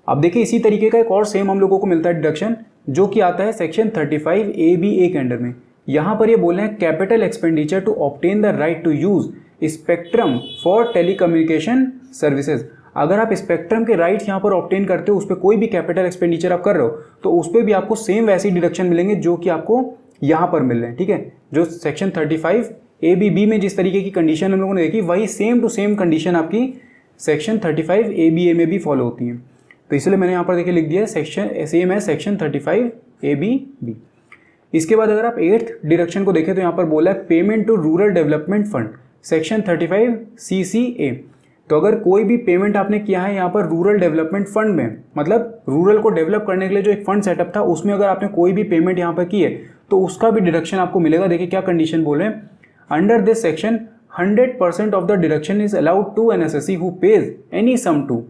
अब देखिए इसी तरीके का एक और सेम हम लोगों को मिलता है डिडक्शन, जो कि आता है सेक्शन 35A(b)(a) के अंडर में। यहाँ पर ये बोल रहे हैं capital expenditure to obtain the right to use spectrum for telecommunication services. अगर आप स्पेक्ट्रम के राइट्स यहाँ पर ऑब्टेन करते हो, उस पर कोई भी कैपिटल एक्सपेंडिचर आप कर रहे हो, तो उस पर भी आपको सेम वैसी डिडक्शन मिलेंगे जो कि आपको यहाँ पर मिल रहे हैं। ठीक है, जो सेक्शन 35A(b)(b) में जिस तरीके की कंडीशन हम लोगों ने देखी, वही सेम टू सेम कंडीशन आपकी सेक्शन 35A(b)(a) में भी फॉलो होती है। तो इसलिए मैंने यहाँ पर देखिए लिख दिया सेक्शन सेम है सेक्शन 35A(b)(b). इसके बाद अगर आप 8th डिडक्शन को देखें तो यहाँ पर बोला है payment to rural development fund section 35CCA। तो अगर कोई भी पेमेंट आपने किया है यहाँ पर रूरल डेवलपमेंट फंड में, मतलब रूरल को डेवलप करने के लिए जो एक फंड सेटअप था, उसमें अगर आपने कोई भी पेमेंट यहाँ पर की है तो उसका भी डिडक्शन आपको मिलेगा। देखिए क्या कंडीशन बोल रहे हैं, under this section 100% of the deduction is allowed to an assessee who pays any sum to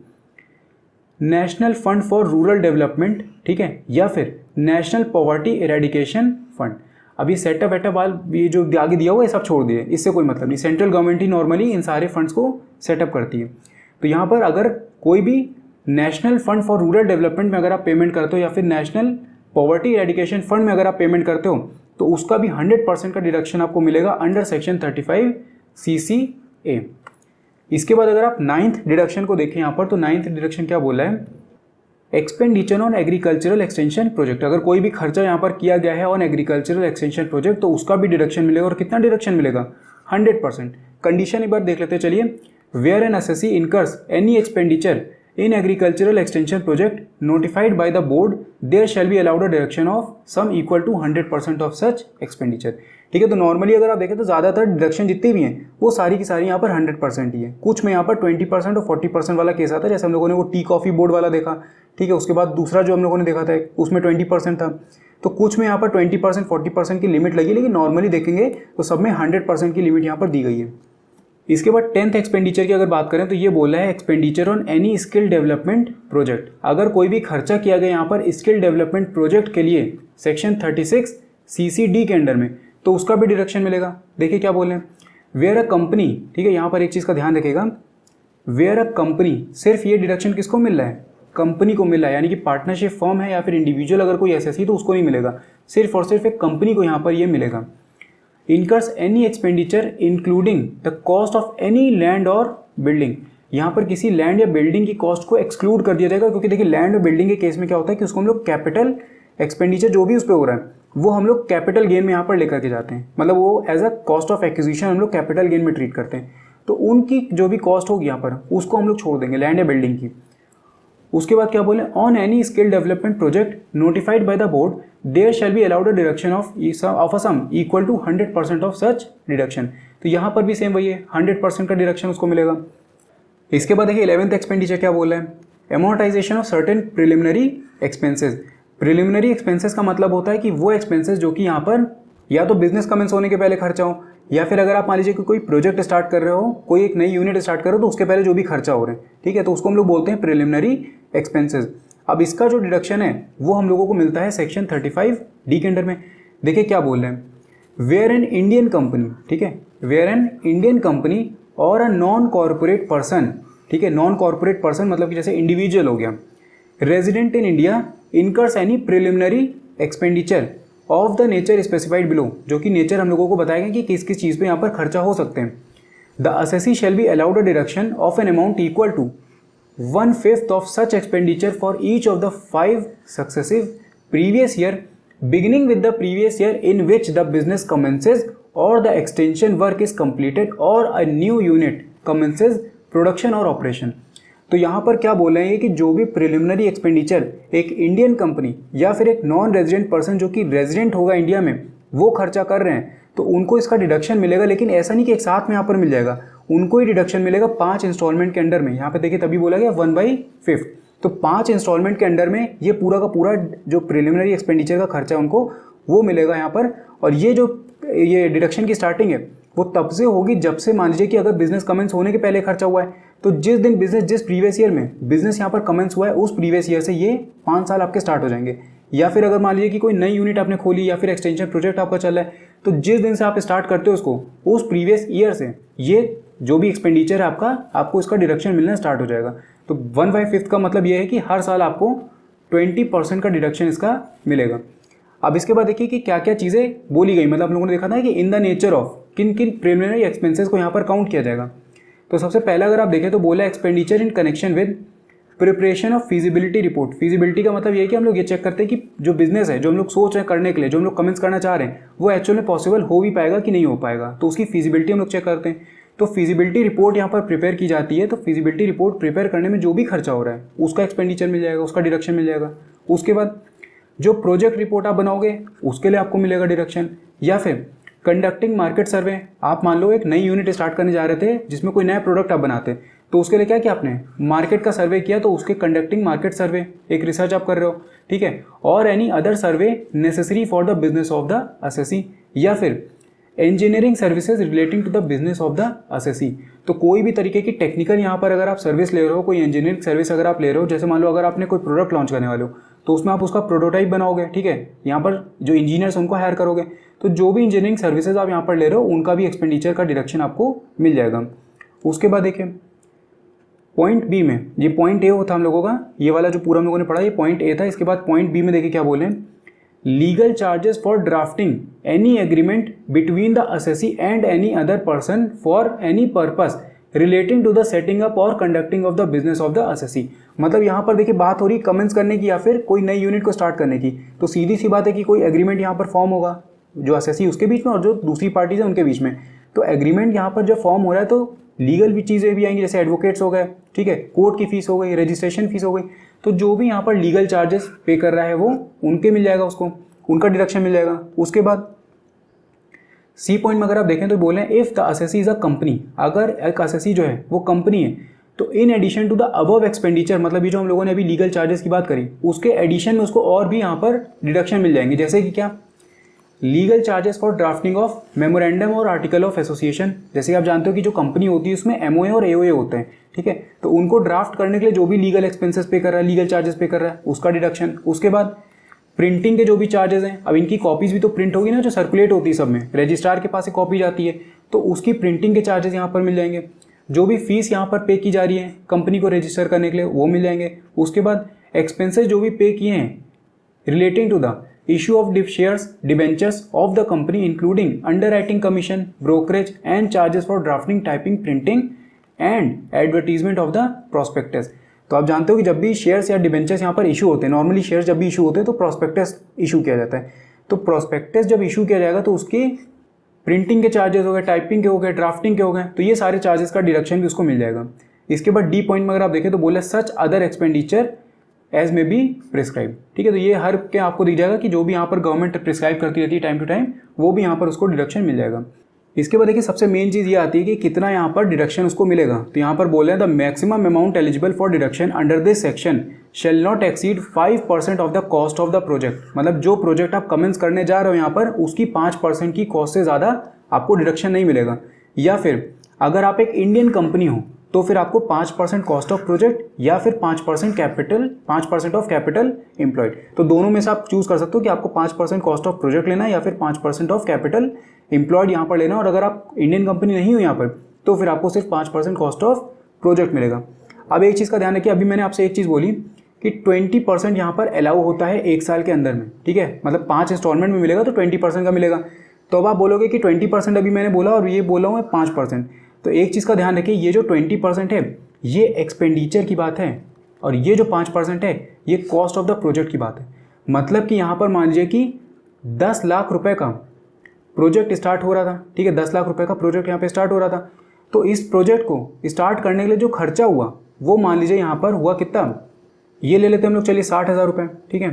national fund for rural development, ठीक है, या फिर नेशनल पॉवर्टी इरेडिकेशन फंड। अभी सेटअप वेटअप वाल ये जो आगे दिया हुआ है सब छोड़ दिए, इससे कोई मतलब नहीं। Central government he normally in सारे फंड्स को सेटअप करती है। तो यहाँ पर अगर कोई भी national fund for rural development में अगर आप पेमेंट करते हो या फिर नेशनल पॉवर्टी इरेडिकेशन फंड में अगर आप पेमेंट करते हो, तो उसका भी 100% का डिडक्शन आपको मिलेगा अंडर सेक्शन 35CCA। इसके बाद अगर आप 9th डिडक्शन को देखें यहाँ पर, तो 9th डिडक्शन क्या बोला है, expenditure on agricultural extension project. अगर कोई भी खर्चा यहाँ पर किया गया है ऑन एग्रीकल्चरल एक्सटेंशन प्रोजेक्ट, तो उसका भी डिडक्शन मिलेगा। और कितना डिडक्शन मिलेगा? 100%। कंडीशन एक बार देख लेते हैं, चलिए। Where an assessee incurs any expenditure in agricultural extension project notified by the board, there shall be allowed a deduction of sum equal to 100% of such expenditure. ठीक है, तो नॉर्मली अगर आप देखें तो ज़्यादातर डिडक्शन जितनी भी हैं वो सारी की सारी यहाँ पर 100% ही है। कुछ में यहाँ पर 20% और 40% वाला केस आता है, जैसे हम लोगों ने वो टी कॉफ़ी बोर्ड वाला देखा। ठीक है, उसके बाद दूसरा जो हम लोगों ने देखा था उसमें 20% था। तो कुछ में यहाँ पर 20% 40% की लिमिट लगी, लेकिन नॉर्मली देखेंगे तो सब में 100% की लिमिट यहाँ पर दी गई है। इसके बाद 10th एक्सपेंडिचर की अगर बात करें तो ये बोला है expenditure on any skill development project. अगर कोई भी खर्चा किया गया यहाँ पर स्किल डेवलपमेंट प्रोजेक्ट के लिए सेक्शन 36CCD के अंडर में, तो उसका भी डिडक्शन मिलेगा। देखिए क्या बोल रहे हैं, वेयर अ कंपनी, ठीक है, यहाँ पर एक चीज़ का ध्यान रखिएगा, वेयर अ कंपनी, सिर्फ ये डिडक्शन किसको मिल रहा है? कंपनी को मिल रहा है, यानी कि पार्टनरशिप फर्म है या फिर इंडिविजुअल अगर कोई एसएससी तो उसको नहीं मिलेगा, सिर्फ और सिर्फ एक कंपनी को यहाँ पर ये मिलेगा। Incurs any expenditure including the cost of any land or building. यहाँ पर किसी लैंड या बिल्डिंग की कॉस्ट को एक्सक्लूड कर दिया जाएगा, क्योंकि देखिए लैंड और बिल्डिंग के केस में क्या होता है कि उसको हम लोग कैपिटल एक्सपेंडिचर जो भी उस पर हो रहा है वो हम लोग कैपिटल गेन में यहाँ पर लेकर के जाते हैं, मतलब वो as a cost of acquisition हम लोग कैपिटल गेन में ट्रीट करते हैं। तो उनकी जो भी कॉस्ट होगी यहाँ पर उसको हम लोग छोड़ देंगे, लैंड या बिल्डिंग की। उसके बाद क्या बोले, on any skill development project notified by the board there shall be allowed a deduction of a sum equal to 100% of such deduction. तो यहाँ पर भी सेम वही है, 100% का डिडक्शन उसको मिलेगा। इसके बाद देखिए 11th एक्सपेंडिचर क्या बोल रहा है, amortisation of certain preliminary expenses. Preliminary expenses का मतलब होता है कि वो एक्सपेंसेस जो कि यहाँ पर या तो बिजनेस कमेंस होने के पहले खर्चा हो, या फिर अगर आप मान लीजिए कि कोई प्रोजेक्ट स्टार्ट कर रहे हो, कोई एक नई यूनिट स्टार्ट कर रहे हो, तो उसके पहले जो भी खर्चा हो रहे हैं, ठीक है, तो उसको हम लोग बोलते हैं प्रिलिमिनरी एक्सपेंसेस। अब इसका जो डिडक्शन है वो हम लोगों को मिलता है सेक्शन 35D के अंडर में। देखिए क्या बोल रहे हैं, वेयर एन इंडियन कंपनी, ठीक है, where an Indian company or a non corporate person, ठीक है, नॉन कॉर्पोरेट पर्सन मतलब कि जैसे इंडिविजुअल हो गया, resident in India incurs any preliminary expenditure of the nature specified below, जो कि नेचर हम लोगों को बताएगा कि किस किस चीज़ पे यहाँ पर खर्चा हो सकते हैं। The assessee shall be allowed a deduction of an amount equal to 1/5 of such expenditure for each of the 5 successive previous year beginning with the previous year in which the business commences or the extension work is completed or a new unit commences production or operation। तो यहाँ पर क्या बोल रहे हैं कि जो भी प्रिलिमिनरी एक्सपेंडिचर एक इंडियन कंपनी या फिर एक नॉन रेजिडेंट पर्सन जो कि रेजिडेंट होगा इंडिया में वो खर्चा कर रहे हैं तो उनको इसका डिडक्शन मिलेगा, लेकिन ऐसा नहीं कि एक साथ में यहाँ पर मिल जाएगा, उनको ही डिडक्शन मिलेगा 5 इंस्टॉलमेंट के अंडर में। यहाँ पे देखिए तभी बोला गया 1/5, तो 5 इंस्टॉलमेंट के अंडर में ये पूरा का पूरा जो प्रिलिमिनरी एक्सपेंडिचर का खर्चा है उनको वो मिलेगा यहाँ पर। और ये डिडक्शन की स्टार्टिंग है वो तब से होगी जब से मान लीजिए कि अगर बिजनेस कमेंस होने के पहले खर्चा हुआ है तो जिस दिन बिजनेस जिस प्रीवियस ईयर में बिजनेस यहाँ पर कमेंस हुआ है उस प्रीवियस ईयर से ये 5 साल आपके स्टार्ट हो जाएंगे। या फिर अगर मान लीजिए कि कोई नई यूनिट आपने खोली या फिर एक्सटेंशन प्रोजेक्ट आपका चल रहा है तो जिस दिन से आप स्टार्ट करते हो उसको उस प्रीवियस ईयर से ये जो भी एक्सपेंडिचर है आपको इसका डिडक्शन मिलना स्टार्ट हो जाएगा। तो 1/5 का मतलब ये है कि हर साल आपको 20% का डिडक्शन इसका मिलेगा। अब इसके बाद देखिए कि क्या क्या चीज़ें बोली गई, मतलब आप लोगों ने देखा था कि in the nature of kin किन प्रिलिमिनरी एक्सपेंसेस को यहाँ पर काउंट किया जाएगा। तो सबसे पहला अगर आप देखें तो बोला expenditure in connection with preparation of feasibility report. Feasibility का मतलब ये है कि हम लोग ये चेक करते हैं कि जो बिजनेस है जो हम लोग सोच रहे हैं करने के लिए, जो हम लोग कमेंट्स करना चाह रहे हैं वो एक्चुअल में पॉसिबल हो भी पाएगा कि नहीं हो पाएगा, तो उसकी फिजिबिलिटी हम लोग चेक करते हैं। तो फिजिबिलिटी रिपोर्ट यहाँ पर प्रिपेयर की जाती है, तो फिजिबिलिटी रिपोर्ट प्रिपेयर करने में जो भी खर्चा हो रहा है उसका एक्सपेंडिचर मिल जाएगा, उसका डिडक्शन मिल जाएगा। उसके बाद जो प्रोजेक्ट रिपोर्ट आप बनाओगे उसके लिए आपको मिलेगा डिडक्शन। या फिर कंडक्टिंग मार्केट सर्वे, आप मान लो एक नई यूनिट स्टार्ट करने जा रहे थे जिसमें कोई नया प्रोडक्ट आप बनाते तो उसके लिए क्या किया आपने, मार्केट का सर्वे किया, तो उसके कंडक्टिंग मार्केट सर्वे एक रिसर्च आप कर रहे हो, ठीक है। और any other survey necessary for the business of the assessee, या फिर engineering services relating to the business of the assessee. तो कोई भी तरीके की टेक्निकल यहाँ पर अगर आप सर्विस ले रहे हो, कोई इंजीनियरिंग सर्विस अगर आप ले रहे हो, जैसे मान लो अगर आपने कोई प्रोडक्ट लॉन्च करने वाले हो तो उसमें आप उसका प्रोटोटाइप बनाओगे, ठीक है, यहाँ पर जो इंजीनियर्स उनको हायर करोगे, तो जो भी इंजीनियरिंग सर्विसेज आप यहाँ पर ले रहे हो उनका भी एक्सपेंडिचर का डिडक्शन आपको मिल जाएगा। उसके बाद देखिए पॉइंट बी में, ये पॉइंट ए होता हम लोगों का, ये वाला जो पूरा हम लोगों ने पढ़ा ये पॉइंट ए था। इसके बाद पॉइंट बी में देखिए क्या बोले, legal charges for drafting any agreement between the assessee and any other person for any purpose relating to the setting up or conducting of the business of the assessee. मतलब यहाँ पर देखिए बात हो रही कमेंस करने की या फिर कोई नई यूनिट को स्टार्ट करने की, तो सीधी सी बात है कि कोई एग्रीमेंट यहाँ पर फॉर्म होगा जो असेसी उसके बीच में और जो दूसरी पार्टीज है उनके बीच में। तो एग्रीमेंट यहाँ पर जो फॉर्म हो रहा है तो लीगल भी चीज़ें भी आएंगी, जैसे एडवोकेट्स हो गए, ठीक है, कोर्ट की फीस हो गई, रजिस्ट्रेशन फीस हो गई, तो जो भी यहाँ पर लीगल चार्जेस पे कर रहा है वो उनके मिल जाएगा, उसको उनका डिडक्शन मिल जाएगा। उसके बाद सी पॉइंट में अगर आप देखें तो बोले if the assessee is a company, अगर एक असेसी जो है वो कंपनी है तो in addition to the above expenditure, मतलब ये जो हम लोगों ने अभी लीगल चार्जेस की बात करी उसके एडिशन में उसको और भी यहाँ पर डिडक्शन मिल जाएंगे, जैसे कि क्या, legal charges for drafting of memorandum और आर्टिकल ऑफ एसोसिएशन। जैसे आप जानते हो कि जो कंपनी होती है उसमें एमओए और एओए होते हैं, ठीक है, तो उनको ड्राफ्ट करने के लिए जो भी लीगल एक्सपेंसेस पे कर रहा है, लीगल चार्जेस पे कर रहा है, उसका डिडक्शन। उसके बाद प्रिंटिंग के जो भी चार्जेस हैं, अब इनकी कॉपीज भी तो प्रिंट होगी ना, जो सर्कुलेट होती है सब में, रजिस्ट्रार के पास से कॉपी जाती है, तो उसकी प्रिंटिंग के चार्जेस यहाँ पर मिल जाएंगे। जो भी फीस यहाँ पर पे की जा रही है कंपनी को रजिस्टर करने के लिए वो मिल जाएंगे। उसके बाद एक्सपेंसेस जो भी पे किए हैं relating to the issue of shares debentures of the company including underwriting commission, brokerage and charges for drafting, typing, printing and advertisement of the prospectus. तो आप जानते हो कि जब भी शेयर्स या डिबेंचर्स यहाँ पर इशू होते हैं, नॉर्मली शेयर्स जब भी इशू होते हैं तो प्रोस्पेक्टस इशू किया जाता है। तो प्रोस्पेक्टस जब इशू किया जाएगा तो उसके प्रिंटिंग के चार्जेस हो गए, टाइपिंग के हो गए, ड्राफ्टिंग के हो गए, तो ये सारे चार्जेस का डिडक्शन भी उसको मिल जाएगा। इसके बाद डी पॉइंट में अगर आप देखें तो बोले सच अदर एक्सपेंडिचर एज में बी प्रिस्क्राइब, ठीक है, तो ये हर के आपको दिख जाएगा कि जो भी यहाँ पर गवर्नमेंट प्रिस्क्राइब करती रहती है टाइम टू टाइम वो भी यहाँ पर उसको डिडक्शन मिल जाएगा। इसके बाद देखिए सबसे मेन चीज़ ये आती है कि कितना यहाँ पर डिडक्शन उसको मिलेगा। तो यहाँ पर बोले the maximum amount eligible for deduction under this section shall not exceed 5% of the cost of the project. मतलब जो प्रोजेक्ट आप कमेंस करने जा रहे हो यहाँ पर उसकी 5% की कॉस्ट से ज़्यादा आपको डिडक्शन नहीं मिलेगा। या फिर अगर आप एक इंडियन कंपनी हो तो फिर आपको 5% कॉस्ट ऑफ प्रोजेक्ट या फिर 5% ऑफ कैपिटल एम्प्लॉयड, तो दोनों में से आप चूज कर सकते हो कि आपको 5% कॉस्ट ऑफ प्रोजेक्ट लेना है या फिर 5% ऑफ कैपिटल एम्प्लॉयड यहाँ पर लेना। और अगर आप इंडियन कंपनी नहीं हो यहाँ पर तो फिर आपको सिर्फ 5% कॉस्ट ऑफ प्रोजेक्ट मिलेगा। अब एक चीज़ का ध्यान रखिए, अभी मैंने आपसे एक चीज़ बोली कि 20% यहाँ पर अलाउ होता है एक साल के अंदर में, ठीक है, मतलब 5 इंस्टॉलमेंट में मिलेगा तो 20% का मिलेगा। तो अब आप बोलोगे कि 20% अभी मैंने बोला और ये बोला हूँ 5%, तो तो एक चीज़ का ध्यान रखिए, ये जो 20% है ये एक्सपेंडिचर की बात है और ये जो 5% है ये कॉस्ट ऑफ द प्रोजेक्ट की बात है। मतलब कि यहाँ पर मान लीजिए कि 10 लाख रुपए का प्रोजेक्ट स्टार्ट हो रहा था, ठीक है, 10 लाख रुपए का प्रोजेक्ट यहाँ पे स्टार्ट हो रहा था। तो इस प्रोजेक्ट को स्टार्ट करने के लिए जो खर्चा हुआ वो मान लीजिए यहाँ पर हुआ कितना, ये ले लेते हैं हम लोग, चलिए 60,000 रुपये, ठीक है।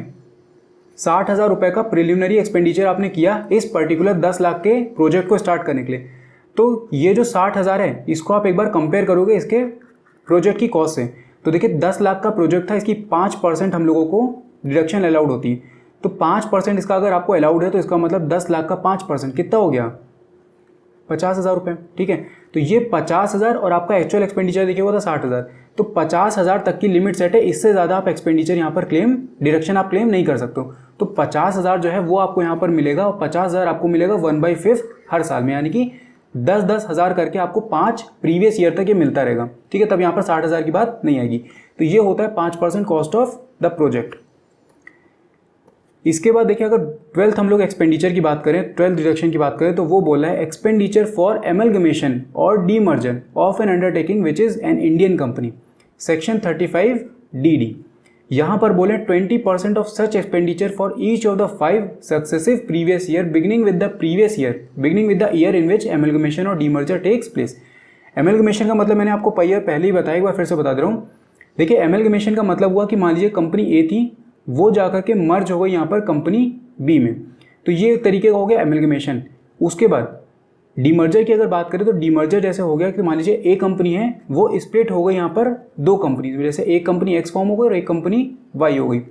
60,000 रुपये का प्रिलिमिनरी एक्सपेंडिचर आपने किया इस पर्टिकुलर 10 लाख के प्रोजेक्ट को स्टार्ट करने के लिए। तो ये जो 60,000 है इसको आप एक बार कंपेयर करोगे इसके प्रोजेक्ट की कॉस्ट से, तो देखिए 10 लाख का प्रोजेक्ट था, इसकी 5% हम लोगों को डिडक्शन अलाउड होती है। तो 5% इसका अगर आपको अलाउड है तो इसका मतलब 10 लाख का 5% कितना हो गया, 50,000 रुपये, ठीक है। तो ये 50,000 और आपका एक्चुअल एक्सपेंडिचर देखिए वो था 60,000, तो 50,000 तक की लिमिट सेट है, इससे ज़्यादा आप एक्सपेंडिचर यहाँ पर क्लेम डिडक्शन आप क्लेम नहीं कर सकते हो। तो 50,000 जो है वो आपको यहाँ पर मिलेगा और 50,000 आपको मिलेगा 1/5 हर साल में, यानी कि 10-10 हज़ार करके आपको 5 प्रीवियस ईयर तक ये मिलता रहेगा, ठीक है। तब यहाँ पर 60,000 की बात नहीं आएगी। तो ये होता है 5% कॉस्ट ऑफ द प्रोजेक्ट। इसके बाद देखिए अगर 12th हम लोग एक्सपेंडिचर की बात करें, 12th डिडक्शन की बात करें, तो वो बोला है एक्सपेंडिचर फॉर एमलगमेशन और demerger of N undertaking which is an Indian company, section 35DD। यहाँ पर बोले 20% of such expenditure for each of the 5 successive previous year beginning with the year in which amalgamation और demerger takes place. Amalgamation का मतलब मैंने आपको पहले ही बताया, एक बार फिर से बता दे रहा हूँ। देखिए एमलगमेशन का मतलब हुआ कि मान लीजिए कंपनी ए थी, वो जाकर के मर्ज हो गई यहाँ पर कंपनी बी में, तो ये तरीके का हो गया एमलगमेशन। उसके बाद डीमर्जर की अगर बात करें तो डीमर्जर जैसे हो गया कि मान लीजिए एक कंपनी है वो स्प्लिट हो गई यहाँ पर 2 कंपनी, जैसे एक कंपनी एक्स फॉर्म हो गई और एक कंपनी वाई हो गई।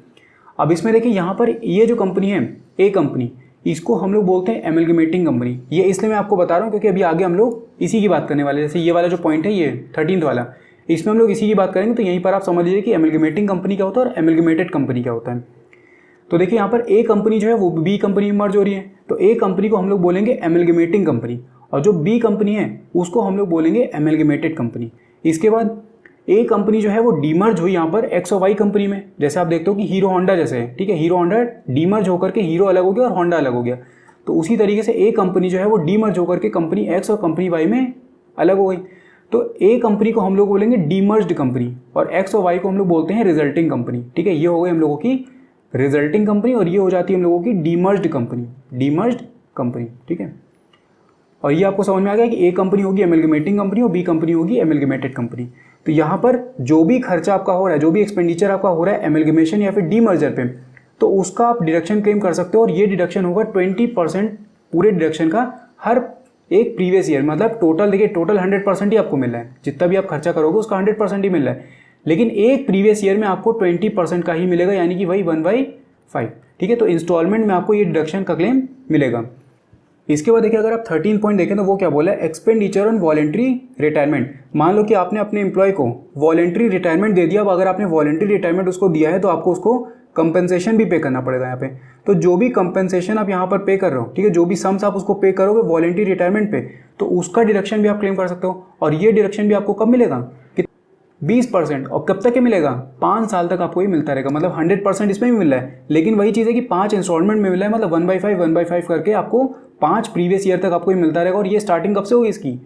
अब इसमें देखिए यहाँ पर ये जो कंपनी है ए कंपनी, इसको हम लोग बोलते हैं एमलगमेटिंग कंपनी। ये इसलिए मैं आपको बता रहा हूँ क्योंकि अभी आगे हम लोग इसी की बात करने वाले हैं। जैसे ये वाला जो पॉइंट है ये 13th वाला, इसमें हम लोग इसी की बात करेंगे, तो यहीं पर आप समझ लीजिए कि एमलगमेटिंग कंपनी क्या होता है और एमलगमेटेड कंपनी क्या होता है। तो देखिए यहाँ पर ए कंपनी जो है वो बी कंपनी में मर्ज हो रही है, तो ए कंपनी को हम लोग बोलेंगे एमलगमेटिंग कंपनी और जो बी कंपनी है उसको हम लोग बोलेंगे एमलगमेटेड कंपनी। इसके बाद ए कंपनी जो है वो डीमर्ज हुई यहाँ पर एक्स और वाई कंपनी में। जैसे आप देखते हो कि हीरो होंडा जैसे है, ठीक है, हीरो होंडा डीमर्ज होकर के हीरो अलग हो गया और होंडा अलग हो गया, तो उसी तरीके से ए कंपनी जो है वो डीमर्ज होकर के कंपनी एक्स और कंपनी वाई में अलग हो गई। तो ए कंपनी को हम लोग बोलेंगे डीमर्ज्ड कंपनी और एक्स और वाई को हम लोग बोलते हैं रिजल्टिंग कंपनी, ठीक है। ये हो गई हम लोगों की रिजल्टिंग कंपनी और ये हो जाती है हम लोगों की डीमर्ज्ड कंपनी, ठीक है। और ये आपको समझ में आ गया कि ए कंपनी होगी एमलगमेटिंग कंपनी और बी कंपनी होगी एमलगमेटेड कंपनी। तो यहाँ पर जो भी खर्चा आपका हो रहा है, जो भी एक्सपेंडिचर आपका हो रहा है एमलगमेशन या फिर डीमर्जर पे, तो उसका आप डिडक्शन क्लेम कर सकते हो और ये डिडक्शन होगा 20% पूरे डिडक्शन का हर एक प्रीवियस ईयर। मतलब टोटल देखिए, टोटल 100% ही आपको मिल रहा है, जितना भी आप खर्चा करोगे उसका 100% ही मिल रहा है, लेकिन एक प्रीवियस ईयर में आपको 20% का ही मिलेगा, यानी कि वही 1/5, ठीक है। तो इंस्टॉलमेंट में आपको ये डिडक्शन का क्लेम मिलेगा। इसके बाद देखिए अगर आप 13 पॉइंट देखें तो वो क्या बोला है, एक्सपेंडिचर ऑन वॉलेंट्री रिटायरमेंट। मान लो कि आपने अपने एम्प्लॉय को वॉलेंट्री रिटायरमेंट दे दिया। अब अगर आपने वॉलेंट्री रिटायरमेंट उसको दिया है तो आपको उसको कंपेंसेशन भी पे करना पड़ेगा यहाँ पे। तो जो भी कंपेंसेशन आप यहाँ पर पे कर रहे हो, ठीक है, जो भी सम्स आप उसको पे करोगे वॉलेंट्री रिटायरमेंट पे, तो उसका डिडक्शन भी आप क्लेम कर सकते हो। और ये डिडक्शन भी आपको कब मिलेगा, 20%, और कब तक ये मिलेगा, 5 साल तक आपको ये मिलता रहेगा। मतलब 100% इसमें भी मिल रहा है, लेकिन वही चीज़ है कि 5 इंस्टॉलमेंट में मिल रहा है, मतलब 1/5 करके आपको 5 प्रीवियस ईयर तक आपको ये मिलता रहेगा। और ये स्टार्टिंग कब से होगी इसकी,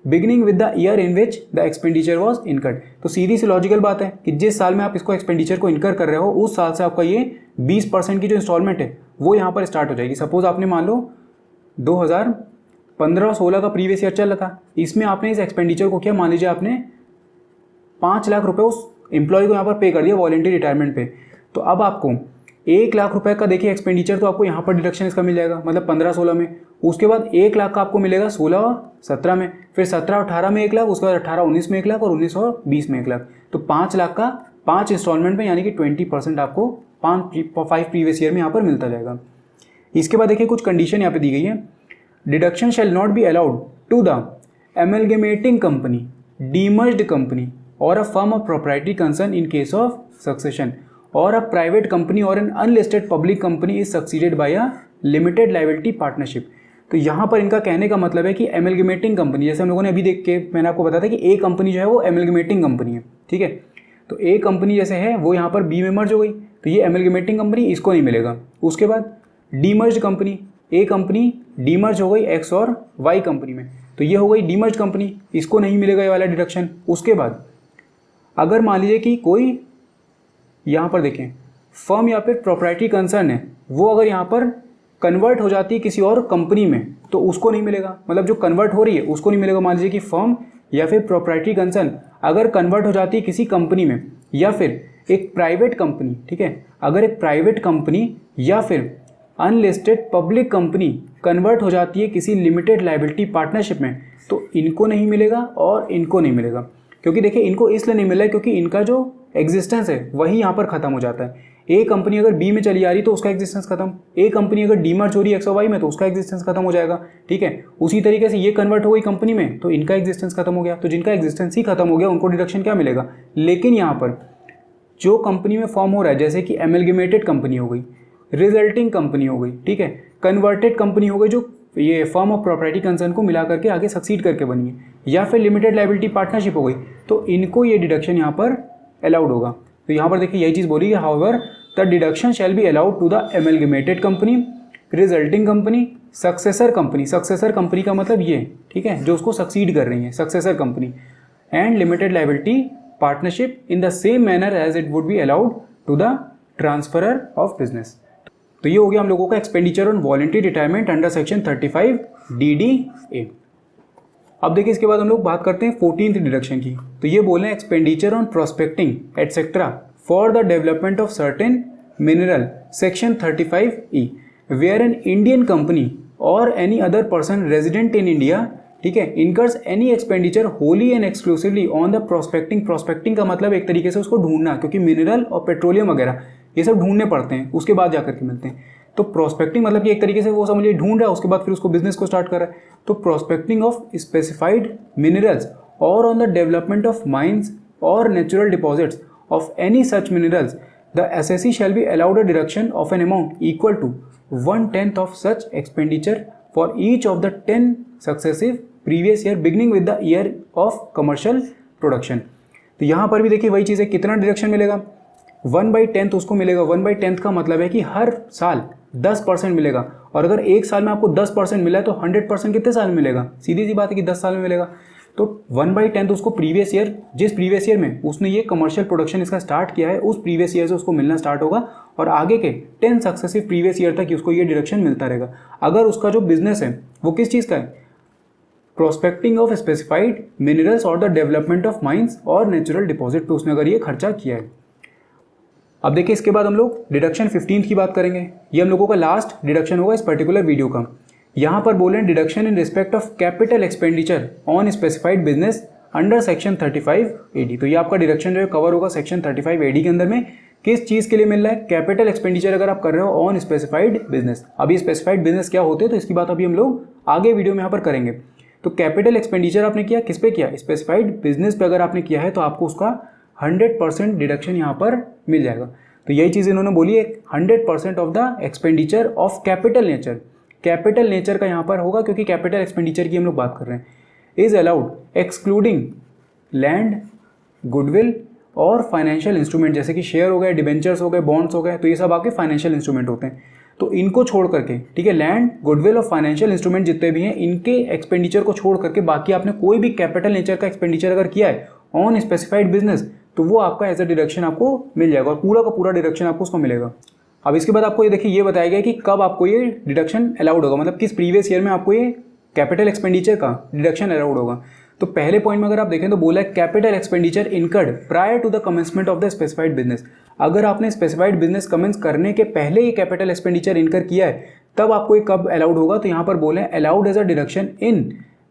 beginning with the year in which the expenditure was incurred. तो सीधी सी लॉजिकल बात है कि जिस साल में आप इसको एक्सपेंडिचर को इनकर कर रहे हो उस साल से आपका ये 20% की जो इंस्टॉलमेंट है वो यहाँ पर स्टार्ट हो जाएगी। सपोज आपने मान लो 2015-16 का प्रीवियस ईयर चल रहा था, इसमें आपने इस एक्सपेंडिचर को किया, मान लीजिए आपने 5 लाख रुपए उस एम्प्लॉय को यहाँ पर पे कर दिया वॉलेंट्री रिटायरमेंट पे, तो अब आपको 1 लाख रुपए का देखिए एक्सपेंडिचर तो आपको यहाँ पर डिडक्शन इसका मिल जाएगा, मतलब 15-16 में। उसके बाद 1 लाख का आपको मिलेगा 16 और 17 में, फिर 17-18 में 1 लाख, उसके बाद 18-19 में 1 लाख और 19 और 20 में 1 लाख। तो 5 लाख का 5 इंस्टॉलमेंट में, यानी कि 20% आपको 5 प्रीवियस ईयर में यहाँ पर मिलता जाएगा। इसके बाद देखिए कुछ कंडीशन यहाँ पे दी गई है। Deduction shall not be allowed to the amalgamating company, demerged company or a firm of proprietary concern in case of succession, or a private company or an unlisted public company is succeeded by a limited liability partnership. तो यहाँ पर इनका कहने का मतलब है कि एमलगमेटिंग company, जैसे हम लोगों ने अभी देख के मैंने आपको बताया था कि ए कंपनी जो है वो एमलगमेटिंग कंपनी है, ठीक है। तो ए कंपनी जैसे है वो यहाँ पर बी में मर्ज हो गई, तो ये एमलगमेटिंग कंपनी इसको नहीं मिलेगा। उसके बाद डीमर्ज्ड कंपनी, ए कंपनी डीमर्ज हो गई एक्स और वाई कंपनी में, तो ये हो गई डीमर्ज कंपनी, इसको नहीं मिलेगा ये वाला डिडक्शन। उसके बाद अगर मान लीजिए कि कोई यहाँ पर देखें फर्म या फिर प्रोप्राइटरी कंसर्न है, वो अगर यहाँ पर कन्वर्ट हो जाती है किसी और कंपनी में तो उसको नहीं मिलेगा, मतलब जो कन्वर्ट हो रही है उसको नहीं मिलेगा। मान लीजिए कि फर्म या फिर प्रोप्राइटरी कंसर्न अगर कन्वर्ट हो जाती है किसी कंपनी में, या फिर एक प्राइवेट कंपनी, ठीक है, अगर एक प्राइवेट कंपनी या फिर अनलिस्टेड पब्लिक कंपनी कन्वर्ट हो जाती है किसी लिमिटेड लायबिलिटी पार्टनरशिप में, तो इनको नहीं मिलेगा और इनको नहीं मिलेगा। क्योंकि देखिए इनको इसलिए नहीं मिला है क्योंकि इनका जो एग्जिस्टेंस है वही यहाँ पर खत्म हो जाता है। ए कंपनी अगर बी में चली आ रही तो उसका एग्जिस्टेंस खत्म, ए कंपनी अगर डीमर्ज हो रही है एक्स और वाई में तो उसका एग्जिस्टेंस खत्म हो जाएगा, ठीक है। उसी तरीके से ये कन्वर्ट हो गई कंपनी में तो इनका एग्जिस्टेंस खत्म हो गया, तो जिनका एग्जिस्टेंस ही खत्म हो गया उनको डिडक्शन क्या मिलेगा। लेकिन यहाँ पर जो कंपनी में फॉर्म हो रहा है, जैसे कि एमलगेमेटेड कंपनी हो गई, रिजल्टिंग कंपनी हो गई, ठीक है, कन्वर्टेड कंपनी हो गई जो ये फर्म ऑफ प्रॉपर्टी कंसर्न को मिला करके आगे सक्सीड करके बनी है, या फिर लिमिटेड लायबिलिटी पार्टनरशिप हो गई, तो इनको ये डिडक्शन यहाँ पर अलाउड होगा। तो यहाँ पर देखिए यही चीज़ बोली है, however the deduction shall be allowed to the amalgamated company, resulting company, successor company, successor company का मतलब ये, ठीक है, जो उसको सक्सीड कर रही है, successor company, and limited liability partnership in the same manner as it would be allowed to the transferor of business. तो ये हो गया हम लोगों का expenditure on voluntary retirement under section 35 DDA। अब देखिए इसके बाद हम लोग बात करते हैं 14th डिडक्शन की। तो ये बोले expenditure on prospecting etcetera for the development of certain mineral section 35E where an Indian company or any other person resident in India, ठीक है, incurs any expenditure wholly and exclusively on the prospecting. Prospecting का मतलब एक तरीके से उसको ढूंढना, क्योंकि मिनरल और पेट्रोलियम वगैरह ये सब ढूंढने पड़ते हैं, उसके बाद जाकर के मिलते हैं। तो प्रोस्पेक्टिंग मतलब कि एक तरीके से वो समझिए ढूंढ रहा है, उसके बाद फिर उसको बिजनेस को स्टार्ट कर रहा है। तो prospecting of specified minerals or on the development of mines or natural deposits of any such minerals, the assessee shall be allowed a deduction of an amount equal to 1/10 of such expenditure for each of the 10 successive previous year beginning with the year of commercial production. तो यहाँ पर भी देखिए वही चीज़ है, कितना deduction मिलेगा, 1/10 उसको मिलेगा। 1/10 का मतलब है कि हर साल 10% मिलेगा, और अगर एक साल में आपको 10% मिला है तो 100% कितने साल में मिलेगा, सीधी सी बात है कि 10 साल में मिलेगा। तो 1/10 उसको प्रीवियस ईयर, जिस प्रीवियस ईयर में उसने ये कमर्शियल प्रोडक्शन इसका स्टार्ट किया है उस प्रीवियस ईयर से उसको मिलना स्टार्ट होगा, और आगे के 10 सक्सेसिव प्रीवियस ईयर तक उसको ये डिडक्शन मिलता रहेगा। अगर उसका जो बिजनेस है वो किस चीज़ का है, प्रोस्पेक्टिंग ऑफ स्पेसिफाइड मिनरल्स और the development of mines or natural deposit पे उसने अगर ये खर्चा किया है। अब देखिए इसके बाद हम लोग डिडक्शन 15 की बात करेंगे। ये हम लोगों का लास्ट डिडक्शन होगा इस पर्टिकुलर वीडियो का। यहाँ पर बोले deduction in respect of capital expenditure on specified business under section 35 AD। तो ये आपका डिडक्शन जो है कवर होगा सेक्शन 35 AD के अंदर में। किस चीज़ के लिए मिल रहा है, कैपिटल एक्सपेंडिचर अगर आप कर रहे हो ऑन स्पेसिफाइड बिजनेस। अभी स्पेसिफाइड बिजनेस क्या होते हैं तो इसकी बात अभी हम लोग आगे वीडियो में यहाँ पर करेंगे। तो कैपिटल एक्सपेंडिचर आपने किया किस पे किया, स्पेसिफाइड बिजनेस पे अगर आपने किया है तो आपको उसका 100% डिडक्शन यहाँ पर मिल जाएगा। तो यही चीज़ इन्होंने बोली है, 100% of the expenditure of capital nature. Capital nature का यहाँ पर होगा क्योंकि कैपिटल एक्सपेंडिचर की हम लोग बात कर रहे हैं। Is allowed excluding land, goodwill और फाइनेंशियल इंस्ट्रूमेंट, जैसे कि शेयर हो गए, डिबेंचर्स हो गए, बॉन्ड्स हो गए, तो ये सब आपके फाइनेंशियल इंस्ट्रूमेंट होते हैं। तो इनको छोड़ करके, ठीक है, लैंड, गुडविल और फाइनेंशियल इंस्ट्रूमेंट जितने भी हैं इनके एक्सपेंडिचर को छोड़ करके बाकी आपने कोई भी कैपिटल नेचर का एक्सपेंडिचर अगर किया है ऑन स्पेसिफाइड बिजनेस तो वो आपका एज अ डिडक्शन आपको मिल जाएगा, और पूरा का पूरा डिडक्शन आपको उसको मिलेगा। अब इसके बाद आपको ये देखिए ये बताया गया कि कब आपको ये डिडक्शन अलाउड होगा, मतलब किस प्रीवियस ईयर में आपको ये कैपिटल एक्सपेंडिचर का डिडक्शन अलाउड होगा। तो पहले पॉइंट में अगर आप देखें तो बोला है capital expenditure incurred prior to the commencement of the specified business. अगर आपने स्पेसिफाइड बिजनेस कमेंस करने के पहले ये कैपिटल एक्सपेंडिचर इनकर किया है तब आपको ये कब अलाउड होगा, तो यहाँ पर बोले allowed as a deduction in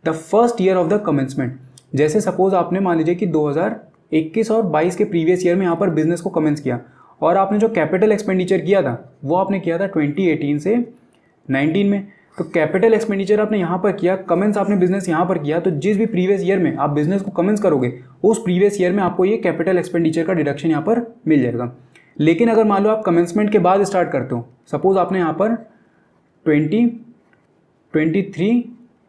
the first year of the commencement. जैसे सपोज आपने मान लीजिए कि 2021 और 22 के प्रीवियस ईयर में यहाँ पर बिजनेस को कमेंस किया और आपने जो कैपिटल एक्सपेंडिचर किया था वो आपने किया था 2018 से 19 में। तो कैपिटल एक्सपेंडिचर आपने यहाँ पर किया, कमेंस आपने बिजनेस यहाँ पर किया, तो जिस भी प्रीवियस ईयर में आप बिजनेस को कमेंस करोगे उस प्रीवियस ईयर में आपको ये कैपिटल एक्सपेंडिचर का डिडक्शन यहाँ पर मिल जाएगा। लेकिन अगर मान लो आप कमेंसमेंट के बाद स्टार्ट करते हो, सपोज आपने यहाँ पर 2023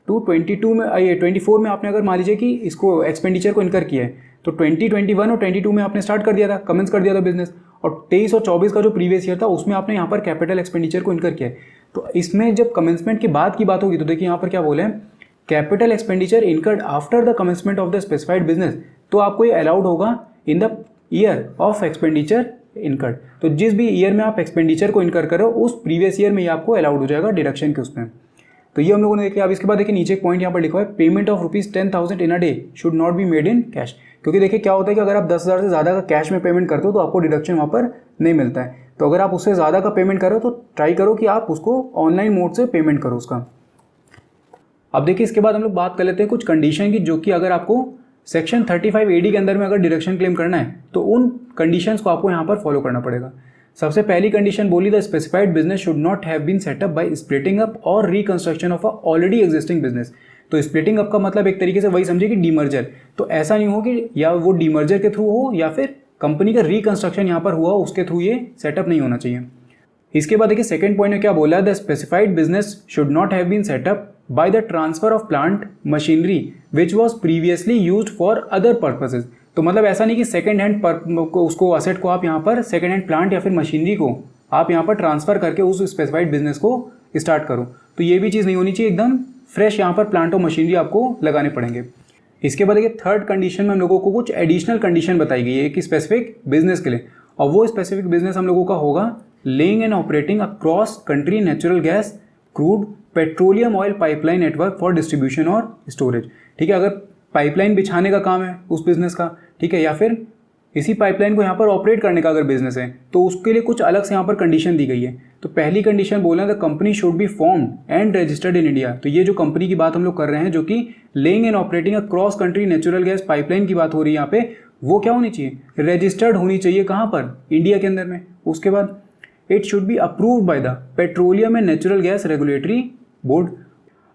टू 22 में, ये 24 में आपने अगर मान लीजिए कि इसको एक्सपेंडिचर को इनकर किया है, तो 2021 और 22 में आपने स्टार्ट कर दिया था, कमेंस कर दिया था बिजनेस, और 23 और 24 का जो प्रीवियस ईयर था उसमें आपने यहाँ पर कैपिटल एक्सपेंडिचर को इनकर किया है। तो इसमें जब कमेंसमेंट के बाद की बात होगी तो देखिए यहाँ पर क्या बोले हैं, capital expenditure incurred after the commencement of the specified business, तो आपको ये अलाउड होगा in the year of expenditure incurred. तो जिस भी ईयर में आप एक्सपेंडिचर को इनकर करो उस प्रीवियस ईयर में ये आपको अलाउड हो जाएगा डिडक्शन के उसमें। तो ये हम लोगों ने देखा। अब इसके बाद देखिए नीचे एक पॉइंट यहाँ पर लिखा है, payment of ₹10,000 in a day should not be made in cash. क्योंकि देखिए क्या होता है कि अगर आप 10,000 से ज़्यादा का कैश में पेमेंट करते हो तो आपको डिडक्शन वहाँ पर नहीं मिलता है। तो अगर आप उससे ज़्यादा का पेमेंट करो तो ट्राई करो कि आप उसको ऑनलाइन मोड से पेमेंट करो उसका। अब देखिए इसके बाद हम लोग बात कर लेते हैं कुछ कंडीशन की, जो कि अगर आपको सेक्शन 35 AD के अंदर में अगर डिडक्शन क्लेम करना है तो उन कंडीशंस को आपको यहाँ पर फॉलो करना पड़ेगा। सबसे पहली कंडीशन बोली, the specified business should not have been set up by splitting up or reconstruction of a already existing business. तो स्प्लिटिंग अप का मतलब एक तरीके से वही समझिए कि डीमर्जर। तो ऐसा नहीं हो कि या वो डीमर्जर के थ्रू हो या फिर कंपनी का रिकंस्ट्रक्शन यहाँ पर हुआ उसके थ्रू ये सेटअप नहीं होना चाहिए। इसके बाद देखिए सेकंड पॉइंट में क्या बोला है, the specified business should not have been set up by the transfer of plant machinery which was previously used for other purposes. तो मतलब ऐसा नहीं कि सेकंड हैंड उसको असेट को आप यहाँ पर सेकंड हैंड प्लांट या फिर मशीनरी को आप यहाँ पर ट्रांसफर करके उस स्पेसिफाइड बिजनेस को स्टार्ट करो। तो ये भी चीज़ नहीं होनी चाहिए, एकदम फ्रेश यहाँ पर प्लांट और मशीनरी आपको लगाने पड़ेंगे। इसके बाद देखिए थर्ड कंडीशन में हम लोगों को कुछ एडिशनल कंडीशन बताई गई है कि स्पेसिफिक बिजनेस के लिए, और वो स्पेसिफिक बिजनेस हम लोगों का होगा laying and operating across country natural gas, crude, petroleum oil pipeline network for distribution और स्टोरेज। ठीक है, अगर पाइपलाइन बिछाने का काम है उस बिजनेस का, ठीक है, या फिर इसी पाइपलाइन को यहाँ पर ऑपरेट करने का अगर बिजनेस है तो उसके लिए कुछ अलग से यहाँ पर कंडीशन दी गई है। तो पहली कंडीशन बोला the company should be formed and registered in India. तो ये जो कंपनी की बात हम लोग कर रहे हैं जो कि laying and operating a cross country natural gas pipeline की बात हो रही है यहाँ पे, वो क्या होनी चाहिए, रजिस्टर्ड होनी चाहिए। कहाँ पर, इंडिया के अंदर में। उसके बाद it should be approved by the petroleum and Natural gas regulatory board.